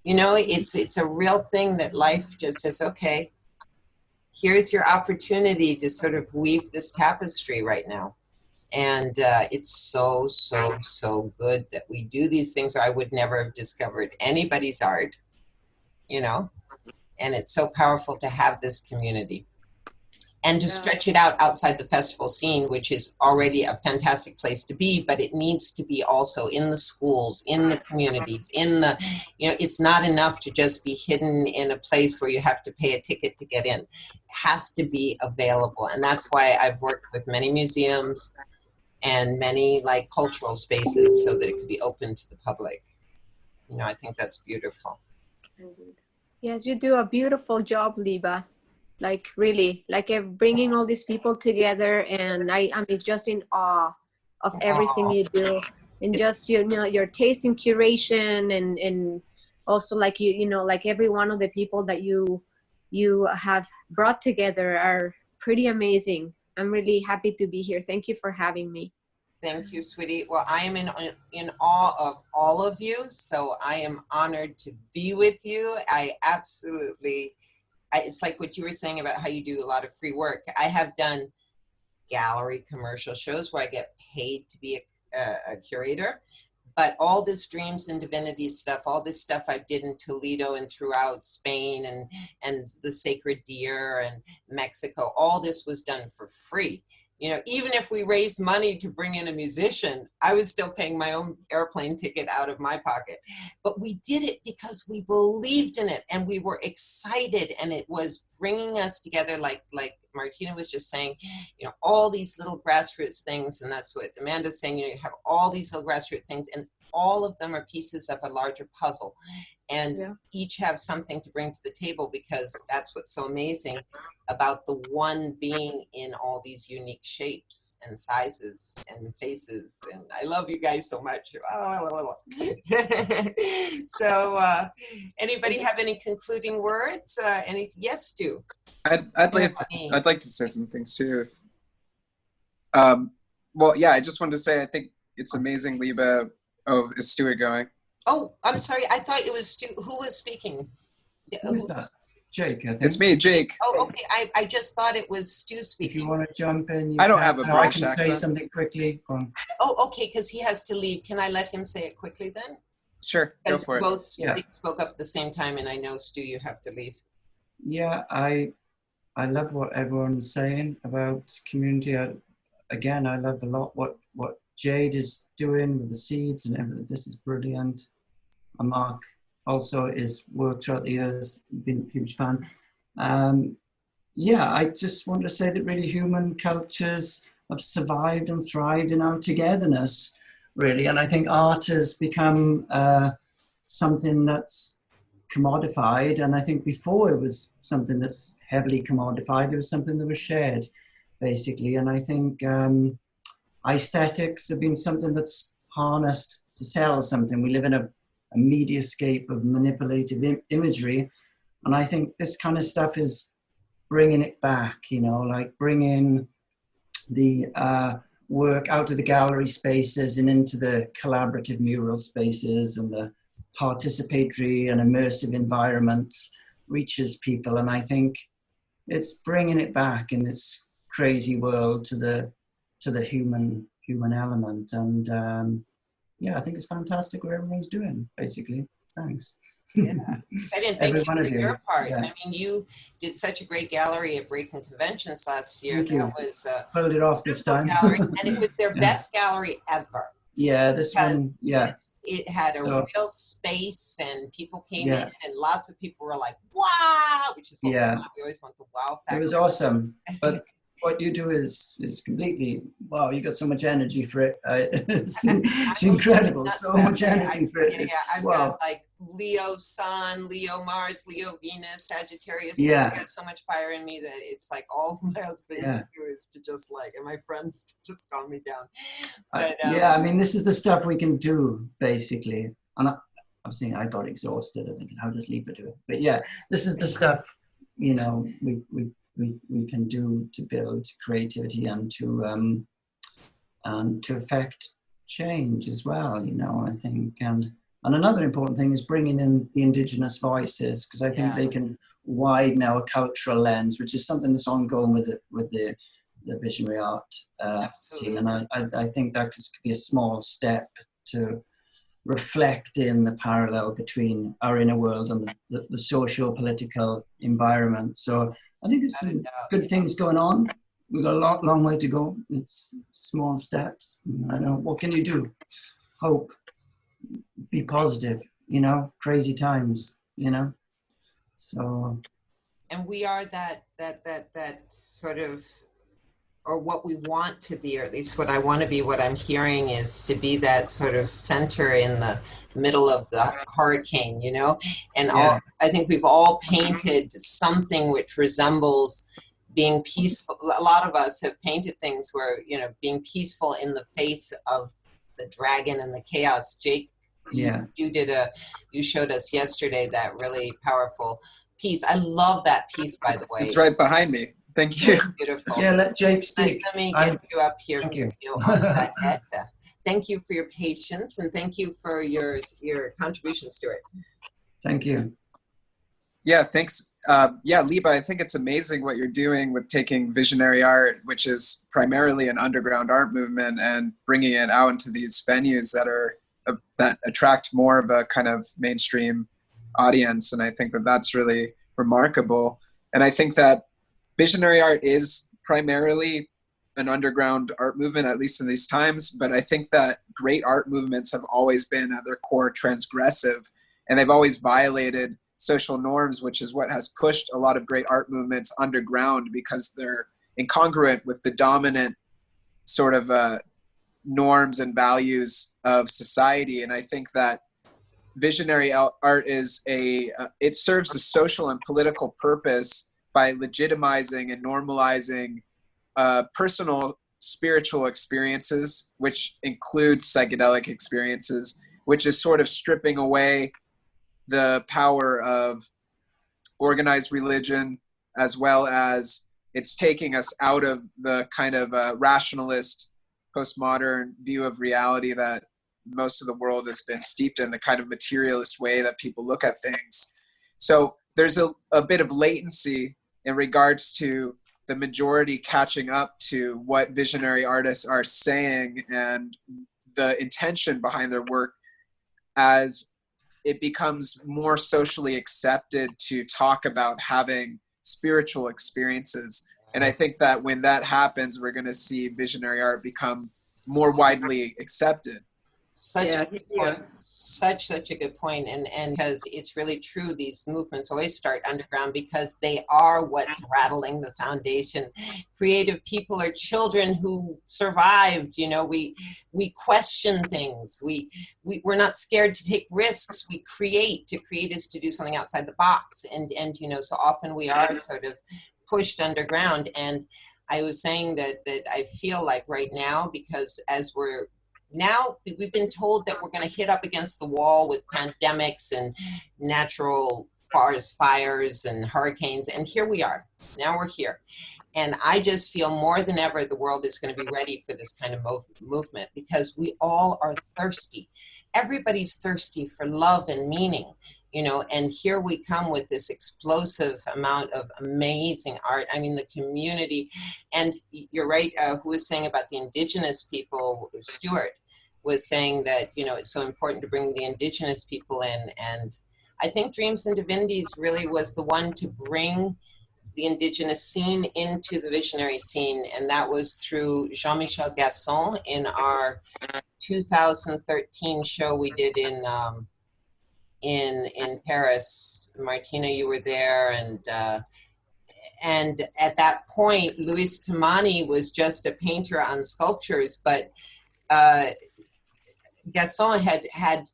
You know, it's a real thing that life just says, okay, here's your opportunity to sort of weave this tapestry right now. And it's so good that we do these things, or I would never have discovered anybody's art, you know, and it's so powerful to have this community. And to stretch it out outside the festival scene, which is already a fantastic place to be, but it needs to be also in the schools, in the communities, in the, you know, it's not enough to just be hidden in a place where you have to pay a ticket to get in. It has to be available. And that's why I've worked with many museums and many like cultural spaces so that it could be open to the public. You know, I think that's beautiful. Yes, you do a beautiful job, Liba. Like really, like bringing all these people together, and I'm just in awe of everything you do, and just, you know, your taste in curation, and also like you know, like every one of the people that you have brought together are pretty amazing. I'm really happy to be here. Thank you for having me. Thank you, sweetie. Well, I am in awe of all of you, so I am honored to be with you. It's like what you were saying about how you do a lot of free work. I have done gallery commercial shows where I get paid to be a curator, but all this Dreams and Divinities stuff, all this stuff I did in Toledo and throughout Spain and the Sacred Deer and Mexico, all this was done for free. You know, even if we raised money to bring in a musician, I was still paying my own airplane ticket out of my pocket. But we did it because we believed in it and we were excited, and it was bringing us together, like Martina was just saying, you know, all these little grassroots things, and that's what Amanda's saying, you know, you have all these little grassroots things, and all of them are pieces of a larger puzzle. And each have something to bring to the table, because that's what's so amazing about the one being in all these unique shapes and sizes and faces. And I love you guys so much. So anybody have any concluding words? Yes, Stu. I'd like to say some things too. Well, yeah, I just wanted to say I think it's amazing, Liba. Oh, is Stuart going? Oh, I'm sorry. I thought it was Stu. Who was speaking? Who is that? Jake, I think. It's me, Jake. Oh, okay. I just thought it was Stu speaking. If you want to jump in, I don't have a I British can say accent. something quickly. Go on. Oh, okay, because he has to leave. Can I let him say it quickly then? Sure, go for it. Both spoke up at the same time, and I know, Stu, you have to leave. Yeah, I I love what everyone's saying about community. Again, I love a lot what Jade is doing with the seeds and everything. This is brilliant. And Mark also his work throughout the years, been a huge fan. Yeah, I just want to say that really human cultures have survived and thrived in our togetherness, really. And I think art has become something that's commodified. And I think before it was something that's heavily commodified, it was something that was shared, basically. And I think aesthetics have been something that's harnessed to sell something. We live in a mediascape of manipulative imagery. And I think this kind of stuff is bringing it back, you know, like bringing the work out of the gallery spaces and into the collaborative mural spaces, and the participatory and immersive environments reaches people. And I think it's bringing it back in this crazy world to the human element. And yeah, I think it's fantastic what everyone's doing, basically. Thanks. Yeah, I didn't thank Every you one for of you. your part. Yeah. I mean, you did such a great gallery at Breaking Conventions last year. Thank you. That was a Pulled it off this time. gallery, and it was their Yeah. best gallery ever. Yeah, this Because one, yeah. it had a So- real space, and people came Yeah. in, and lots of people were like, "Wow!" Which is what Yeah. we always want, the wow It factor. was awesome. But what you do is completely, wow, you got so much energy for it. It's incredible. So much energy for it. Yeah, I've Wow. got like Leo Sun, Leo Mars, Leo Venus, Sagittarius. Yeah. I've got so much fire in me that it's like all my husband Yeah. can do is to just like, and my friends to just calm me down. Yeah, I mean, this is the stuff we can do, basically. And I'm saying I got exhausted. I think, how does Liba do it? But yeah, this is the stuff, you know, we can do to build creativity and to affect change as well, you know, I think. And another important thing is bringing in the indigenous voices, because I think they can widen our cultural lens, which is something that's ongoing with the visionary art scene. And I think that could be a small step to reflect in the parallel between our inner world and the socio-political environment. So I think it's some good things going on. We've got a long way to go. It's small steps. I know, what can you do? Hope, be positive, you know, crazy times, you know. So. And we are that sort of, or what we want to be, or at least what I want to be, what I'm hearing is to be that sort of center in the middle of the hurricane, you know? And I think we've all painted something which resembles being peaceful. A lot of us have painted things where, you know, being peaceful in the face of the dragon and the chaos. Jake, you showed us yesterday that really powerful piece. I love that piece, by the way. It's right behind me. Thank you. Beautiful. Yeah, let Jake speak. Let me get you up here. Thank you. Thank you for your patience, and thank you for your contribution, Stuart. Thank you. Yeah, thanks. Yeah, Liba, I think it's amazing what you're doing with taking visionary art, which is primarily an underground art movement, and bringing it out into these venues that attract more of a kind of mainstream audience. And I think that that's really remarkable. And I think that visionary art is primarily an underground art movement, at least in these times. But I think that great art movements have always been at their core transgressive, and they've always violated social norms, which is what has pushed a lot of great art movements underground, because they're incongruent with the dominant sort of norms and values of society. And I think that visionary art is it serves a social and political purpose by legitimizing and normalizing personal spiritual experiences, which include psychedelic experiences, which is sort of stripping away the power of organized religion, as well as it's taking us out of the kind of rationalist postmodern view of reality that most of the world has been steeped in, the kind of materialist way that people look at things. So there's a bit of latency in regards to the majority catching up to what visionary artists are saying and the intention behind their work, as it becomes more socially accepted to talk about having spiritual experiences. And I think that when that happens, we're going to see visionary art become more widely accepted. Such a good point. Such a good point. And because it's really true, these movements always start underground because they are what's rattling the foundation. Creative people are children who survived. You know, we question things. We're not scared to take risks. We create. To create is to do something outside the box. And you know, so often we are sort of pushed underground. And I was saying that I feel like right now, because as we've been told that we're going to hit up against the wall with pandemics and natural forest fires and hurricanes. And here we are. Now we're here. And I just feel more than ever the world is going to be ready for this kind of movement, because we all are thirsty. Everybody's thirsty for love and meaning, you know, and here we come with this explosive amount of amazing art. I mean, the community, and you're right, who was saying about the indigenous people, Stuart, was saying that, you know, it's so important to bring the indigenous people in. And I think Dreams and Divinities really was the one to bring the indigenous scene into the visionary scene. And that was through Jean-Michel Gassel in our 2013 show we did in Paris. Martina, you were there, and at that point, Luis Tamani was just a painter on sculptures, but Gassel had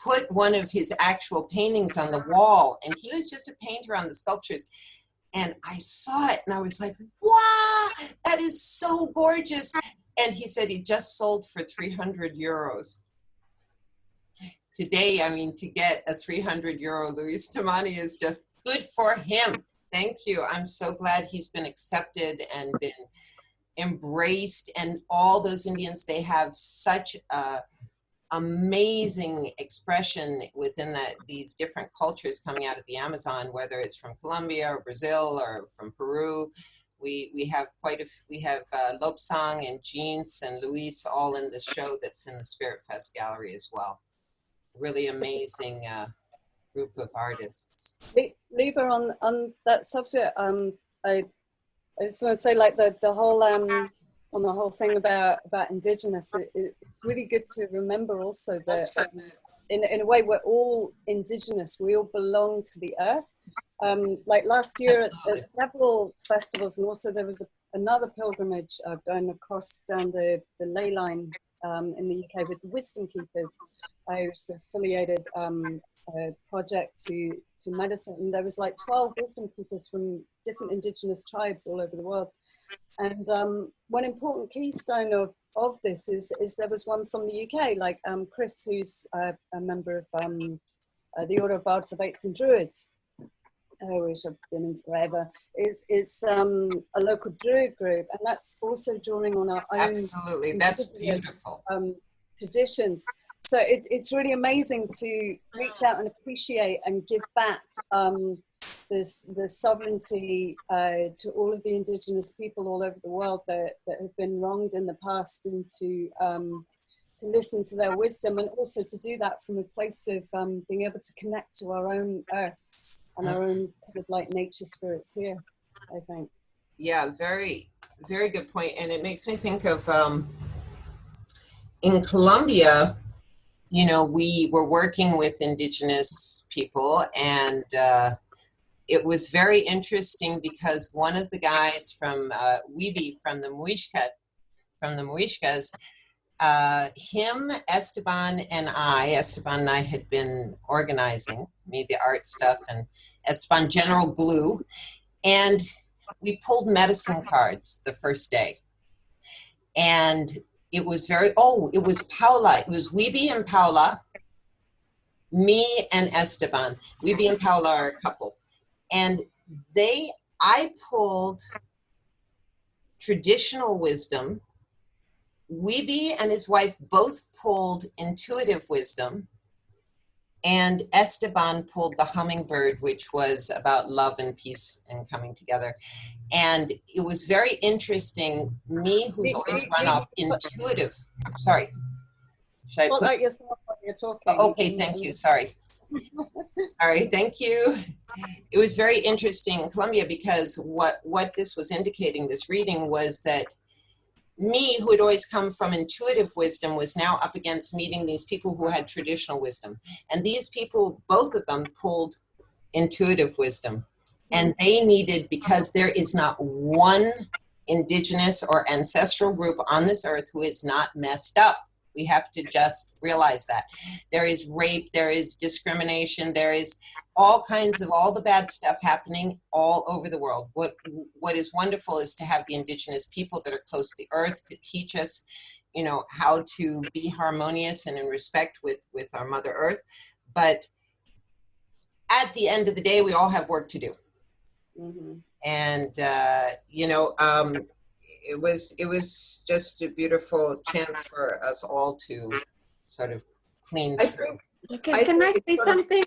put one of his actual paintings on the wall, and he was just a painter on the sculptures. And I saw it, and I was like, wow, that is so gorgeous. And he said he just sold for 300 euros. Today, I mean, to get a 300 euro Luis Tamani is just good for him. Thank you. I'm so glad he's been accepted and been embraced. And all those Indians, they have such a amazing expression within these different cultures coming out of the Amazon, whether it's from Colombia or Brazil or from Peru. We have Lobsang and Jeans and Luis all in the show that's in the Spirit Fest gallery as well. Really amazing group of artists. Liba, on that subject, I just want to say, like the whole on the whole thing about indigenous, it's really good to remember also that in a way we're all indigenous. We all belong to the earth. Like last year at several festivals, and also there was another pilgrimage going across down the ley line in the UK with the Wisdom Keepers. I was affiliated project to medicine, and there was like 12 wisdom keepers from different indigenous tribes all over the world. And one important keystone of this is there was one from the UK, like Chris, who's a member of the Order of Bards, Abates and Druids, which I've been in forever, is a local Druid group, and that's also drawing on our own. Absolutely, that's beautiful. Traditions. So it's really amazing to reach out and appreciate and give back the sovereignty to all of the indigenous people all over the world that have been wronged in the past, and to listen to their wisdom, and also to do that from a place of being able to connect to our own earth and our own kind of like nature spirits here, I think. Yeah, very, very good point. And it makes me think of in Colombia, you know, we were working with indigenous people, and it was very interesting because one of the guys from Weeby, from the Muishkas, him, Esteban and I had been organizing me the art stuff, and Esteban general glue, and we pulled medicine cards the first day. And it was it was Paula, it was Weeby and Paula, me and Esteban. Weeby and Paula are a couple. And I pulled traditional wisdom. Weeby and his wife both pulled intuitive wisdom, and Esteban pulled the hummingbird, which was about love and peace and coming together. And it was very interesting. Me, who's always run off intuitive. Sorry. Should I put yourself while you're talking? Okay, thank you. Sorry. All right, thank you. It was very interesting in Colombia because what this was indicating, this reading, was that me, who had always come from intuitive wisdom, was now up against meeting these people who had traditional wisdom. And these people, both of them, pulled intuitive wisdom. And they needed, because there is not one indigenous or ancestral group on this earth who is not messed up. We have to just realize that. There is rape, there is discrimination, there is all kinds of, all the bad stuff happening all over the world. What is wonderful is to have the indigenous people that are close to the earth to teach us, you know, how to be harmonious and in respect with our Mother Earth. But at the end of the day, we all have work to do. Mm-hmm. And, you know, it was just a beautiful chance for us all to sort of clean through. Can I say something?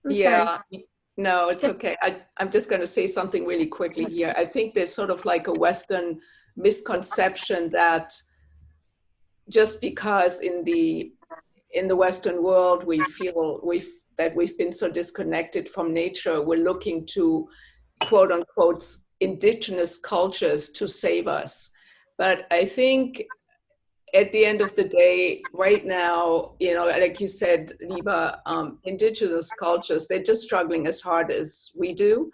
I'm Yeah, sorry. no, it's okay. I'm just going to say something really quickly here. I think there's sort of like a Western misconception that just because in the Western world we feel that we've been so disconnected from nature, we're looking to quote unquote indigenous cultures to save us. But I think at the end of the day, right now, you know, like you said, Liba, indigenous cultures, they're just struggling as hard as we do.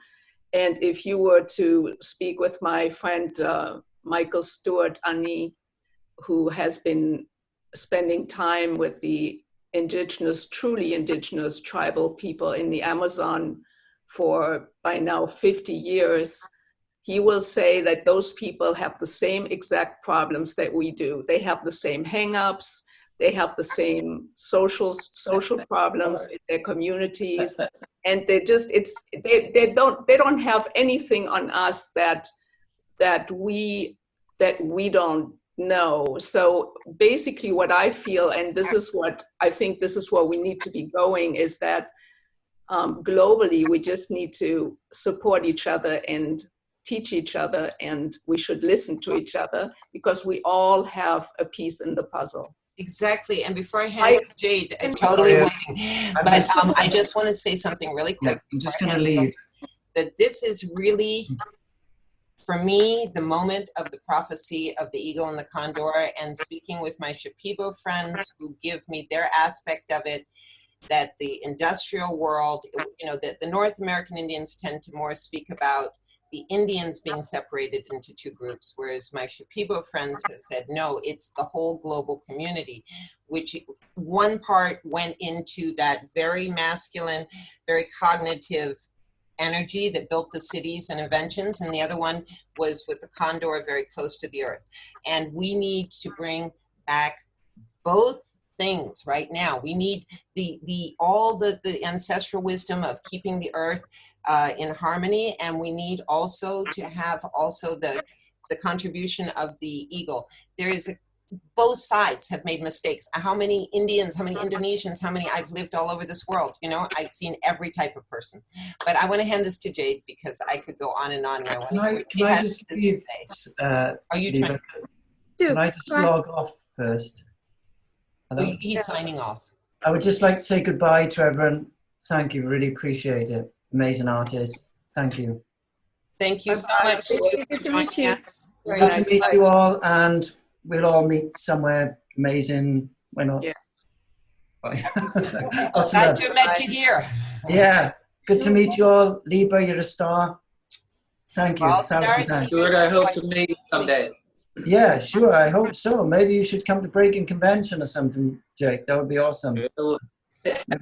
And if you were to speak with my friend, Michael Stuart Ani, who has been spending time with the indigenous, truly indigenous tribal people in the Amazon for by now 50 years, he will say that those people have the same exact problems that we do. They have the same hang-ups, they have the same social problems in their communities, and they just they don't have anything on us that we don't know. So basically what I feel, and this is what I think, this is where we need to be going, is that globally we just need to support each other and teach each other, and we should listen to each other because we all have a piece in the puzzle. Exactly. And before I hand it to Jade, I'm totally waiting, but I just want to say something really quick. I'm just going to leave. That this is really, for me, the moment of the prophecy of the eagle and the condor, and speaking with my Shipibo friends who give me their aspect of it, that the industrial world, you know, that the North American Indians tend to more speak about the Indians being separated into two groups, whereas my Shipibo friends have said, no, it's the whole global community, which one part went into that very masculine, very cognitive energy that built the cities and inventions, and the other one was with the condor, very close to the earth. And we need to bring back both things right now. We need all the ancestral wisdom of keeping the earth in harmony, and we need also to have also the contribution of the eagle. There is both sides have made mistakes. How many Indians, how many Indonesians, how many, I've lived all over this world, you know, I've seen every type of person. But I want to hand this to Jade because I could go on and on. And I want to Can I just leave, are you trying? Can I just log off first? Oh, he's signing off. I would just like to say goodbye to everyone. Thank you, really appreciate it. Amazing artist. Thank you. Thank you so much, Stu, for joining us. Good to meet you all, and we'll all meet somewhere amazing. Why not? Yeah. Glad to met you here. Yeah, good to meet you all. Liba, you're a star. Thank you. All stars. Stuart, I hope to meet you someday. Yeah, sure. I hope so. Maybe you should come to Breaking Convention or something, Jake. That would be awesome. Maybe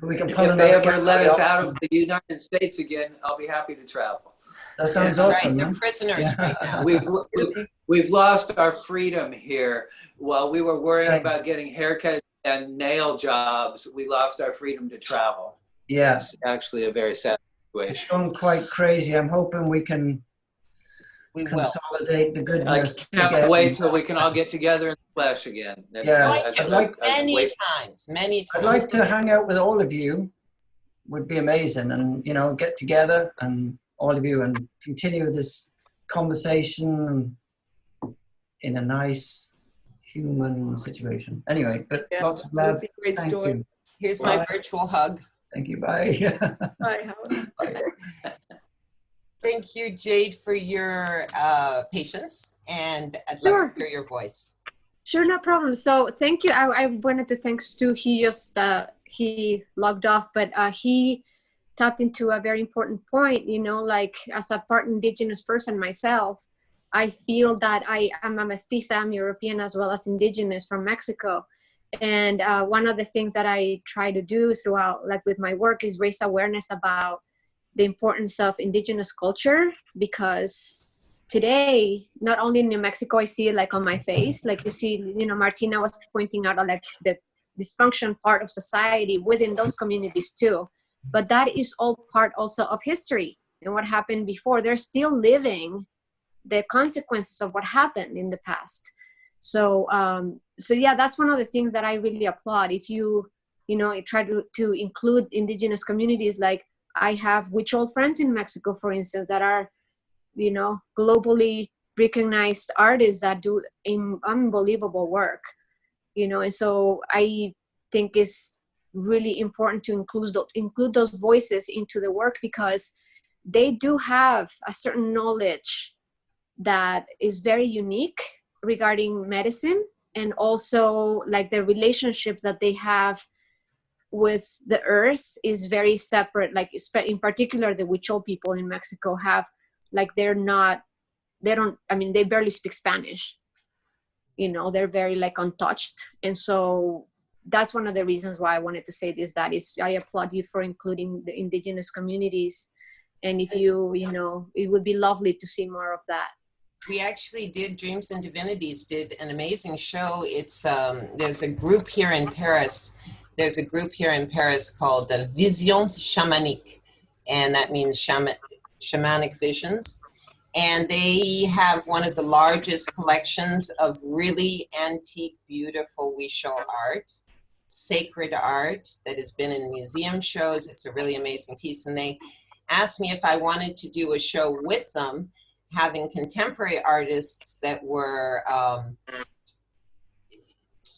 we can pull if they ever let us out of the United States again, I'll be happy to travel. That sounds awesome. Right, you're prisoners right now. We've lost our freedom here. While we were worrying about getting haircuts and nail jobs, we lost our freedom to travel. Yeah. It's actually a very sad situation. It's gone quite crazy. I'm hoping we can consolidate the goodness. I can't wait till we can all get together in the flesh again. Yeah, many times. I'd like to hang out with all of you. Would be amazing, and you know, get together and all of you and continue this conversation in a nice human situation. Anyway, but lots of love. Thank you. Here's my virtual hug. Thank you. Bye. Bye, Howard. Bye. Thank you, Jade, for your patience, and I'd love Sure. to hear your voice. Sure, no problem. So thank you. I wanted to thank Stu. He just he logged off, but he tapped into a very important point. You know, like as a part Indigenous person myself, I feel that I'm a mestiza. I'm European as well as Indigenous from Mexico. And one of the things that I try to do throughout, like with my work, is raise awareness about the importance of Indigenous culture, because today, not only in New Mexico, I see it like on my face, like you see, you know, Martina was pointing out like the dysfunction part of society within those communities too. But that is all part also of history and what happened before. They're still living the consequences of what happened in the past. So, so yeah, that's one of the things that I really applaud. If you know, try to include Indigenous communities, like I have Huichol friends in Mexico, for instance, that are, you know, globally recognized artists that do unbelievable work, you know. And so I think it's really important to include those voices into the work, because they do have a certain knowledge that is very unique regarding medicine, and also like the relationship that they have with the earth is very separate. Like in particular, the Huichol people in Mexico have, like, they barely speak Spanish, you know, they're very like untouched. And so that's one of the reasons why I wanted to say this, that is, I applaud you for including the Indigenous communities. And if you know, it would be lovely to see more of that. We actually did, Dreams and Divinities did an amazing show. It's there's a group here in Paris. There's a group here in Paris called Visions Chamaniques, and that means shamanic visions. And they have one of the largest collections of really antique, beautiful Huichol art, sacred art that has been in museum shows. It's a really amazing piece. And they asked me if I wanted to do a show with them, having contemporary artists that were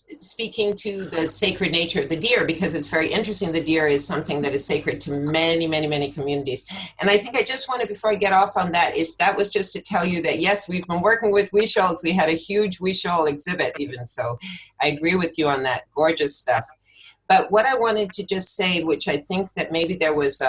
speaking to the sacred nature of the deer, because it's very interesting. The deer is something that is sacred to many, many, many communities. And I think I just wanted, before I get off on that, that was just to tell you that, yes, we've been working with Huichols. We had a huge Huichol exhibit even, so I agree with you on that. Gorgeous stuff. But what I wanted to just say, which I think that maybe there was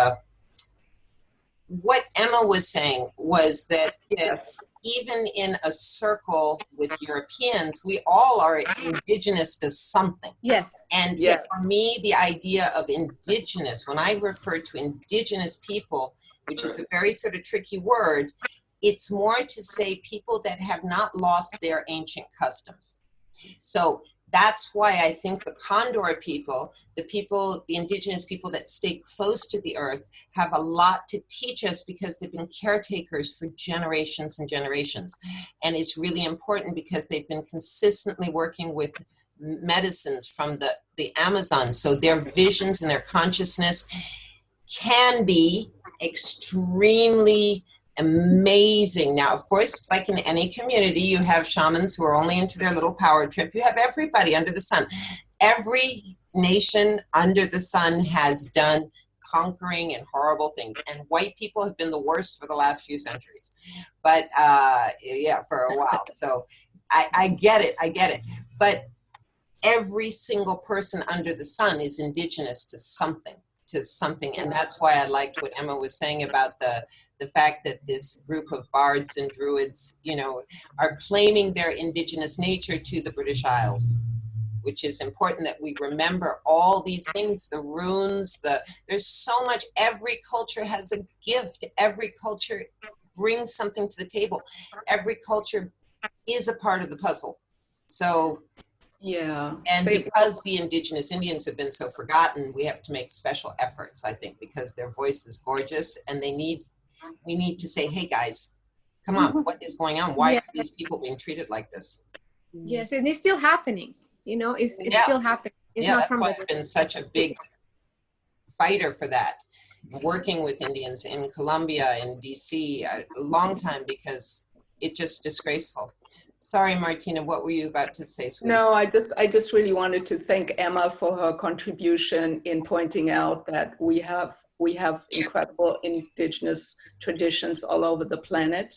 what Emma was saying was that, Yes. even in a circle with Europeans, we all are indigenous to something. Yes. And Yes. for me, the idea of indigenous, when I refer to indigenous people, which is a very sort of tricky word, it's more to say people that have not lost their ancient customs. So that's why I think the Condor people, the indigenous people that stay close to the earth, have a lot to teach us, because they've been caretakers for generations and generations. And it's really important because they've been consistently working with medicines from the Amazon. So their visions and their consciousness can be extremely amazing. Now, of course, like in any community, you have shamans who are only into their little power trip. You have everybody under the sun. Every nation under the sun has done conquering and horrible things. And white people have been the worst for the last few centuries. But yeah, for a while. So I get it. I get it. But every single person under the sun is indigenous to something. And that's why I liked what Emma was saying about the fact that this group of bards and druids, you know, are claiming their indigenous nature to the British Isles, which is important that we remember all these things, the runes, there's so much. Every culture has a gift. Every culture brings something to the table. Every culture is a part of the puzzle. So, Yeah. and because the indigenous Indians have been so forgotten, we have to make special efforts, I think, because their voice is gorgeous, and we need to say, hey guys, come on, what is going on? Why are these people being treated like this? Yes, and it's still happening. You know, it's still happening. It's not that's from why I've been such a big fighter for that. Working with Indians in Colombia, in DC, a long time, because it's just disgraceful. Sorry, Martina, what were you about to say, sweetie? No, I just really wanted to thank Emma for her contribution in pointing out that we have incredible indigenous traditions all over the planet,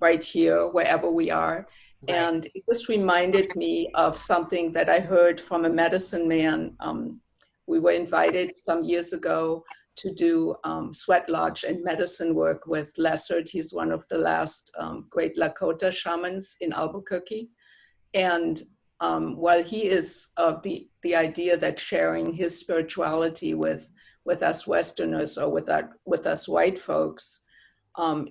right here, wherever we are. Right. And it just reminded me of something that I heard from a medicine man. We were invited some years ago to do sweat lodge and medicine work with Lessard. He's one of the last great Lakota shamans in Albuquerque. And while he is of the idea that sharing his spirituality with us Westerners or with us white folks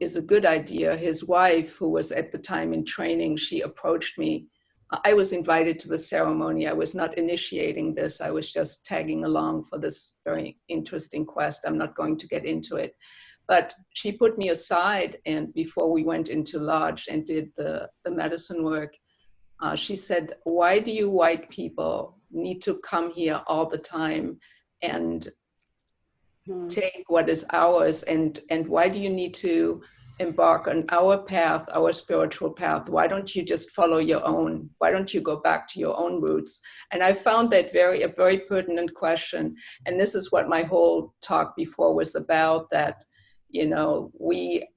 is a good idea, his wife, who was at the time in training, she approached me. I was invited to the ceremony. I was not initiating this. I was just tagging along for this very interesting quest. I'm not going to get into it. But she put me aside, and before we went into lodge and did the medicine work, she said, why do you white people need to come here all the time and take what is ours, and why do you need to embark on our path, our spiritual path? Why don't you just follow your own? Why don't you go back to your own roots? And I found that a very pertinent question. And this is what my whole talk before was about, that, you know, we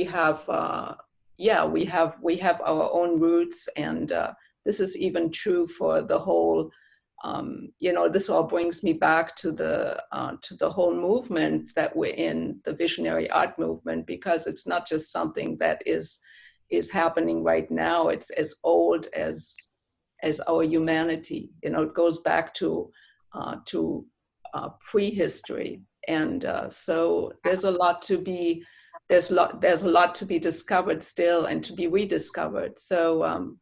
have our own roots, and this is even true for the whole. You know, this all brings me back to the whole movement that we're in, the visionary art movement, because it's not just something that is happening right now. It's as old as our humanity. You know, it goes back to prehistory, and so there's a lot to be discovered still and to be rediscovered. So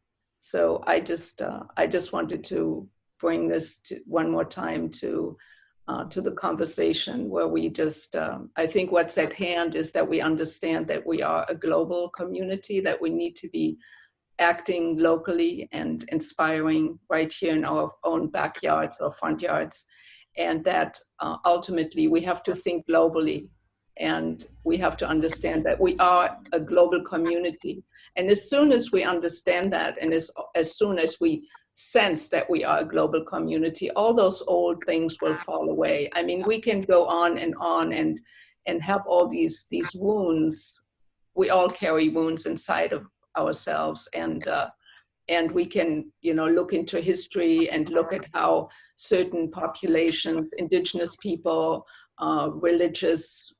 I just wanted to bring this one more time to the conversation, where we just, I think what's at hand is that we understand that we are a global community, that we need to be acting locally and inspiring right here in our own backyards or front yards, and that ultimately we have to think globally, and we have to understand that we are a global community. And as soon as we understand that, and as soon as we sense that we are a global community, all those old things will fall away. I mean, we can go on and have all these wounds. We all carry wounds inside of ourselves, and we can, you know, look into history and look at how certain populations, indigenous people, religious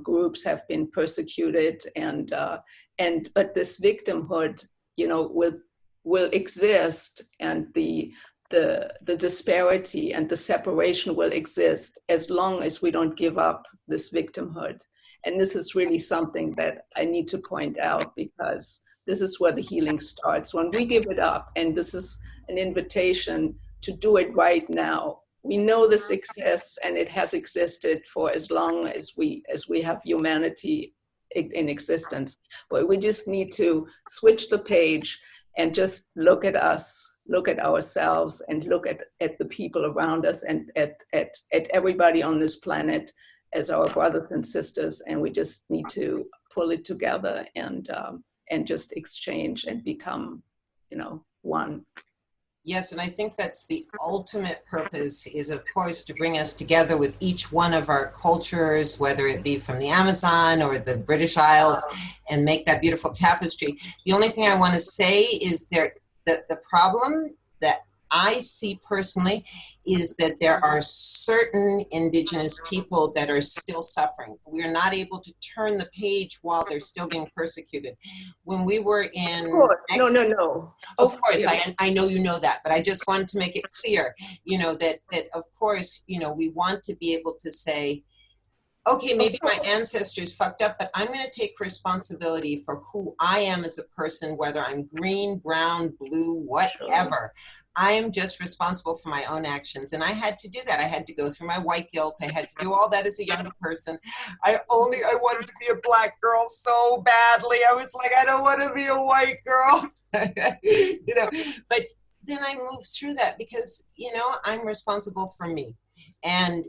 groups have been persecuted, but this victimhood, you know, will exist, and the disparity and the separation will exist as long as we don't give up this victimhood. And this is really something that I need to point out, because this is where the healing starts. When we give it up, and this is an invitation to do it right now. We know this exists, and it has existed for as long as we have humanity in existence. But we just need to switch the page and just look at us, look at ourselves, and look at the people around us, and at everybody on this planet as our brothers and sisters. And we just need to pull it together and just exchange and become, you know, one. Yes, and I think that's the ultimate purpose, is of course to bring us together with each one of our cultures, whether it be from the Amazon or the British Isles, and make that beautiful tapestry. The only thing I want to say is the problem that I see personally is that there are certain indigenous people that are still suffering. We're not able to turn the page while they're still being persecuted. When we were in Mexico, No. Of course, I know you know that, but I just wanted to make it clear, you know, that of course, you know, we want to be able to say, okay, maybe my ancestors fucked up, but I'm going to take responsibility for who I am as a person, whether I'm green, brown, blue, whatever. I am just responsible for my own actions. And I had to do that. I had to go through my white guilt. I had to do all that as a younger person. I wanted to be a black girl so badly. I was like, I don't want to be a white girl. You know, but then I moved through that because, you know, I'm responsible for me. And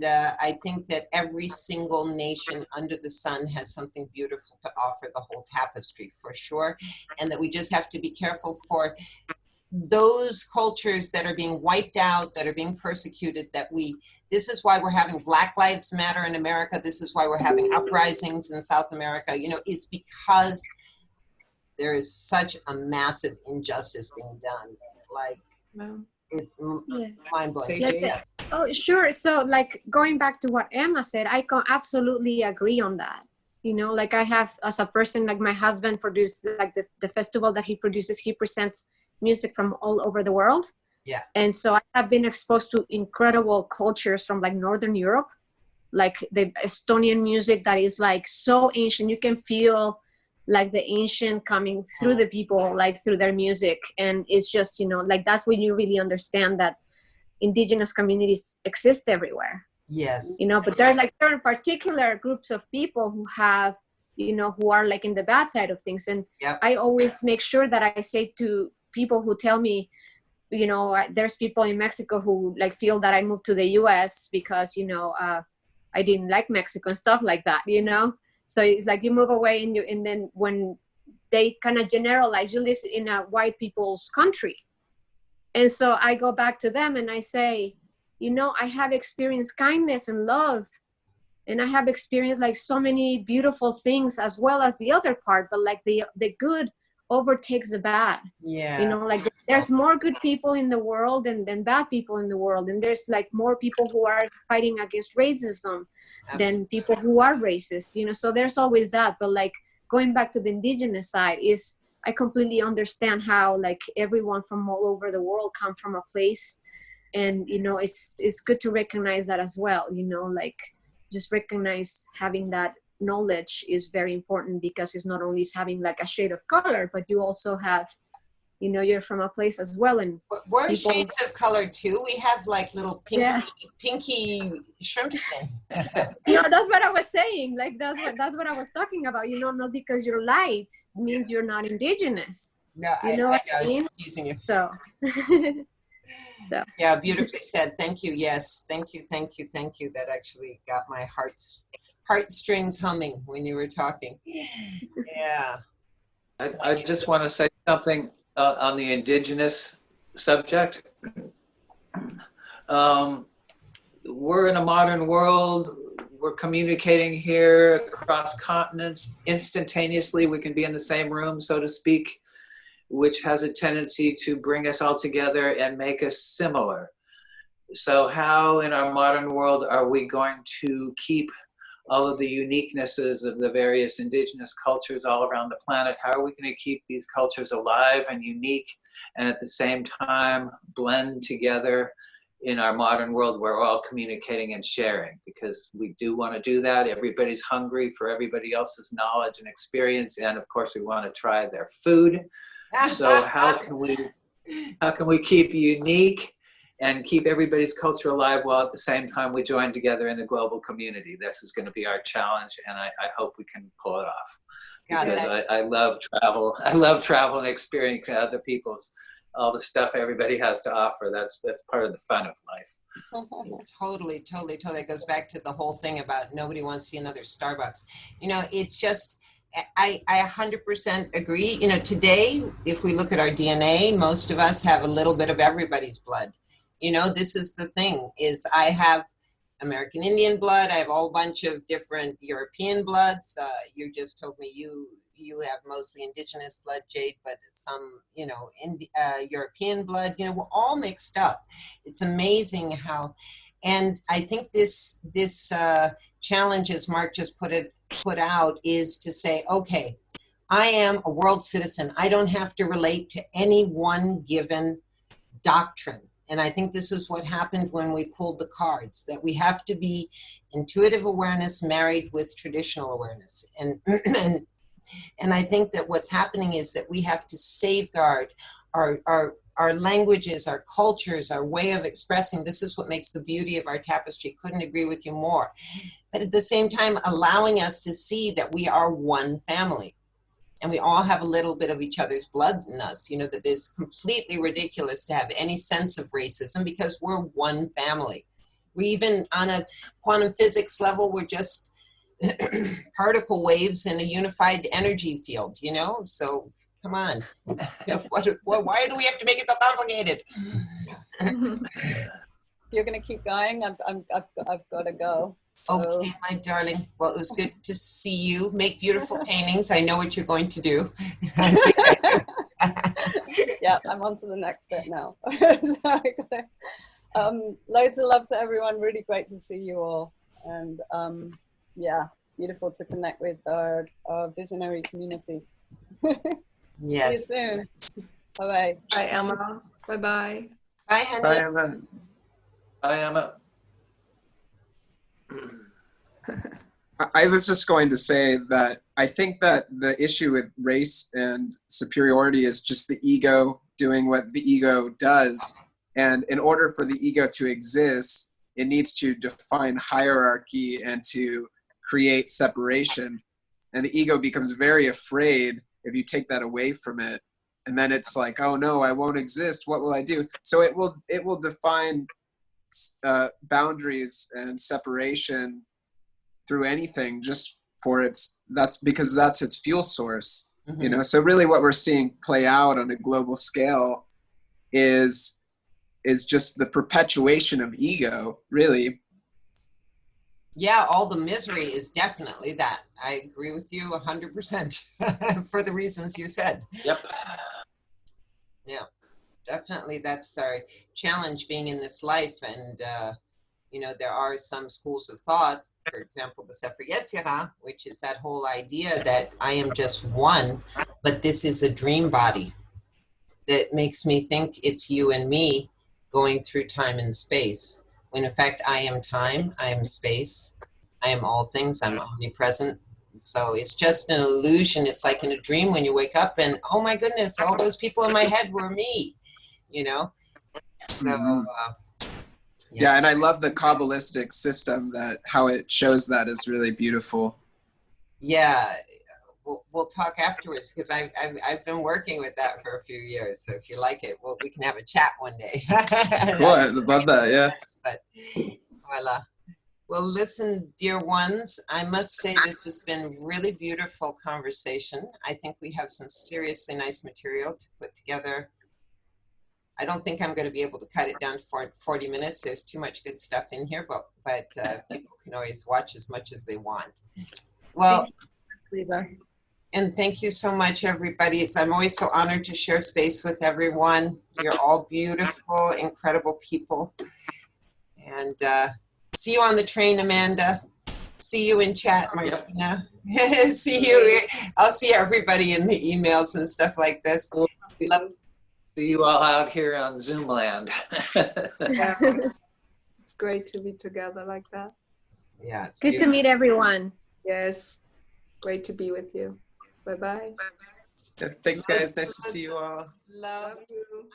I think that every single nation under the sun has something beautiful to offer the whole tapestry, for sure. And that we just have to be careful for those cultures that are being wiped out, that are being persecuted, this is why we're having Black Lives Matter in America. This is why we're having uprisings in South America, is because there is such a massive injustice being done. Like, Wow. it's Yeah. mind-blowing. Yes. Oh, sure. So like going back to what Emma said, I can absolutely agree on that. Like I have, as a person, like my husband produced, like the festival that he produces, he presents music from all over the world. Yeah. And so I have been exposed to incredible cultures from like Northern Europe, like the Estonian music that is like so ancient. You can feel like the ancient coming through the people, like through their music. And it's just, like that's when you really understand that indigenous communities exist everywhere. Yes. But there are like certain particular groups of people who have, who are like in the bad side of things. And Yep. I always make sure that I say to people who tell me, there's people in Mexico who like feel that I moved to the US because, I didn't like Mexico and stuff like that, So it's like you move away and then when they kind of generalize, you live in a white people's country. And so I go back to them and I say, I have experienced kindness and love. And I have experienced like so many beautiful things as well as the other part, but like the good overtakes the bad. Yeah. Like there's more good people in the world than bad people in the world. And there's like more people who are fighting against racism than people who are racist, so there's always that. But like going back to the indigenous side is, I completely understand how like everyone from all over the world come from a place. And, it's good to recognize that as well, like just recognize having that knowledge is very important, because it's not only having like a shade of color, but you also have, you're from a place as well. And we're people, shades of color too. We have like little pinky shrimp skin. that's what I was saying. Like that's what I was talking about. Not because you're light means you're not indigenous. No, I was just teasing you. So. So. Yeah, beautifully said. Thank you. Yes, thank you. That actually got my heartstrings humming when you were talking. Yeah. I just want to say something on the indigenous subject. We're in a modern world. We're communicating here across continents instantaneously. We can be in the same room, so to speak, which has a tendency to bring us all together and make us similar. So how in our modern world are we going to keep all of the uniquenesses of the various indigenous cultures all around the planet? How are we going to keep these cultures alive and unique and at the same time blend together in our modern world where we're all communicating and sharing? Because we do want to do that. Everybody's hungry for everybody else's knowledge and experience. And of course we want to try their food. So how can we keep unique and keep everybody's culture alive while at the same time we join together in the global community? This is going to be our challenge, and I hope we can pull it off. Because I love travel. I love travel and experiencing other people's, all the stuff everybody has to offer. That's part of the fun of life. Totally. It goes back to the whole thing about nobody wants to see another Starbucks. It's just, I 100% agree. Today, if we look at our DNA, most of us have a little bit of everybody's blood. This is the thing, is I have American Indian blood. I have a whole bunch of different European bloods. You just told me you have mostly indigenous blood, Jade, but some, European blood. We're all mixed up. It's amazing how, and I think this challenge, as Mark just put out, is to say, okay, I am a world citizen. I don't have to relate to any one given doctrine. And I think this is what happened when we pulled the cards, that we have to be intuitive awareness married with traditional awareness. And I think that what's happening is that we have to safeguard our languages, our cultures, our way of expressing. This is what makes the beauty of our tapestry. Couldn't agree with you more. But at the same time, allowing us to see that we are one family. And we all have a little bit of each other's blood in us, that it's completely ridiculous to have any sense of racism because we're one family. We even on a quantum physics level, we're just particle waves in a unified energy field, you know? So come on. Why do we have to make it so complicated? You're going to keep going. I've got to go. So. Okay, my darling. Well, it was good to see you. Make beautiful paintings. I know what you're going to do. Yeah, I'm on to the next bit now. Loads of love to everyone. Really great to see you all. And yeah, beautiful to connect with our visionary community. Yes. See you soon. Bye-bye. Bye, Emma. Bye-bye. Bye, honey. Bye, Emma. I am a. I was just going to say that I think that the issue with race and superiority is just the ego doing what the ego does. And in order for the ego to exist, it needs to define hierarchy and to create separation. And the ego becomes very afraid if you take that away from it. And then it's like, oh no, I won't exist. What will I do? So it will define boundaries and separation through anything just for that's because that's its fuel source. You know, so really what we're seeing play out on a global scale is just the perpetuation of ego, really. Yeah, all the misery is definitely that. I agree with you 100% for the reasons you said. Yep. Yeah, definitely. That's our challenge being in this life. And, you know, there are some schools of thought, for example, the Sefer Yetzirah, which is that whole idea that I am just one, but this is a dream body that makes me think it's you and me going through time and space. When in fact, I am time, I am space, I am all things, I'm omnipresent. So it's just an illusion. It's like in a dream when you wake up and, oh my goodness, all those people in my head were me, you know? So, yeah, and I love the Kabbalistic system, that how it shows that is really beautiful. Yeah, we'll talk afterwards because I've been working with that for a few years. So if you like it, we can have a chat one day. Cool, I love that, yeah. But voila. Well, listen, dear ones, I must say this has been really beautiful conversation. I think we have some seriously nice material to put together. I don't think I'm going to be able to cut it down to 40 minutes. There's too much good stuff in here, but people can always watch as much as they want. Well, and thank you so much, everybody. I'm always so honored to share space with everyone. You're all beautiful, incredible people. And see you on the train, Amanda. See you in chat, Martina. Yep. See you. I'll see everybody in the emails and stuff like this. Cool. See you all out here on Zoom land. Yeah. It's great to be together like that. Yeah, it's good to meet everyone. Yes, great to be with you. Bye-bye. Thanks, guys. Nice to see you all. Love you.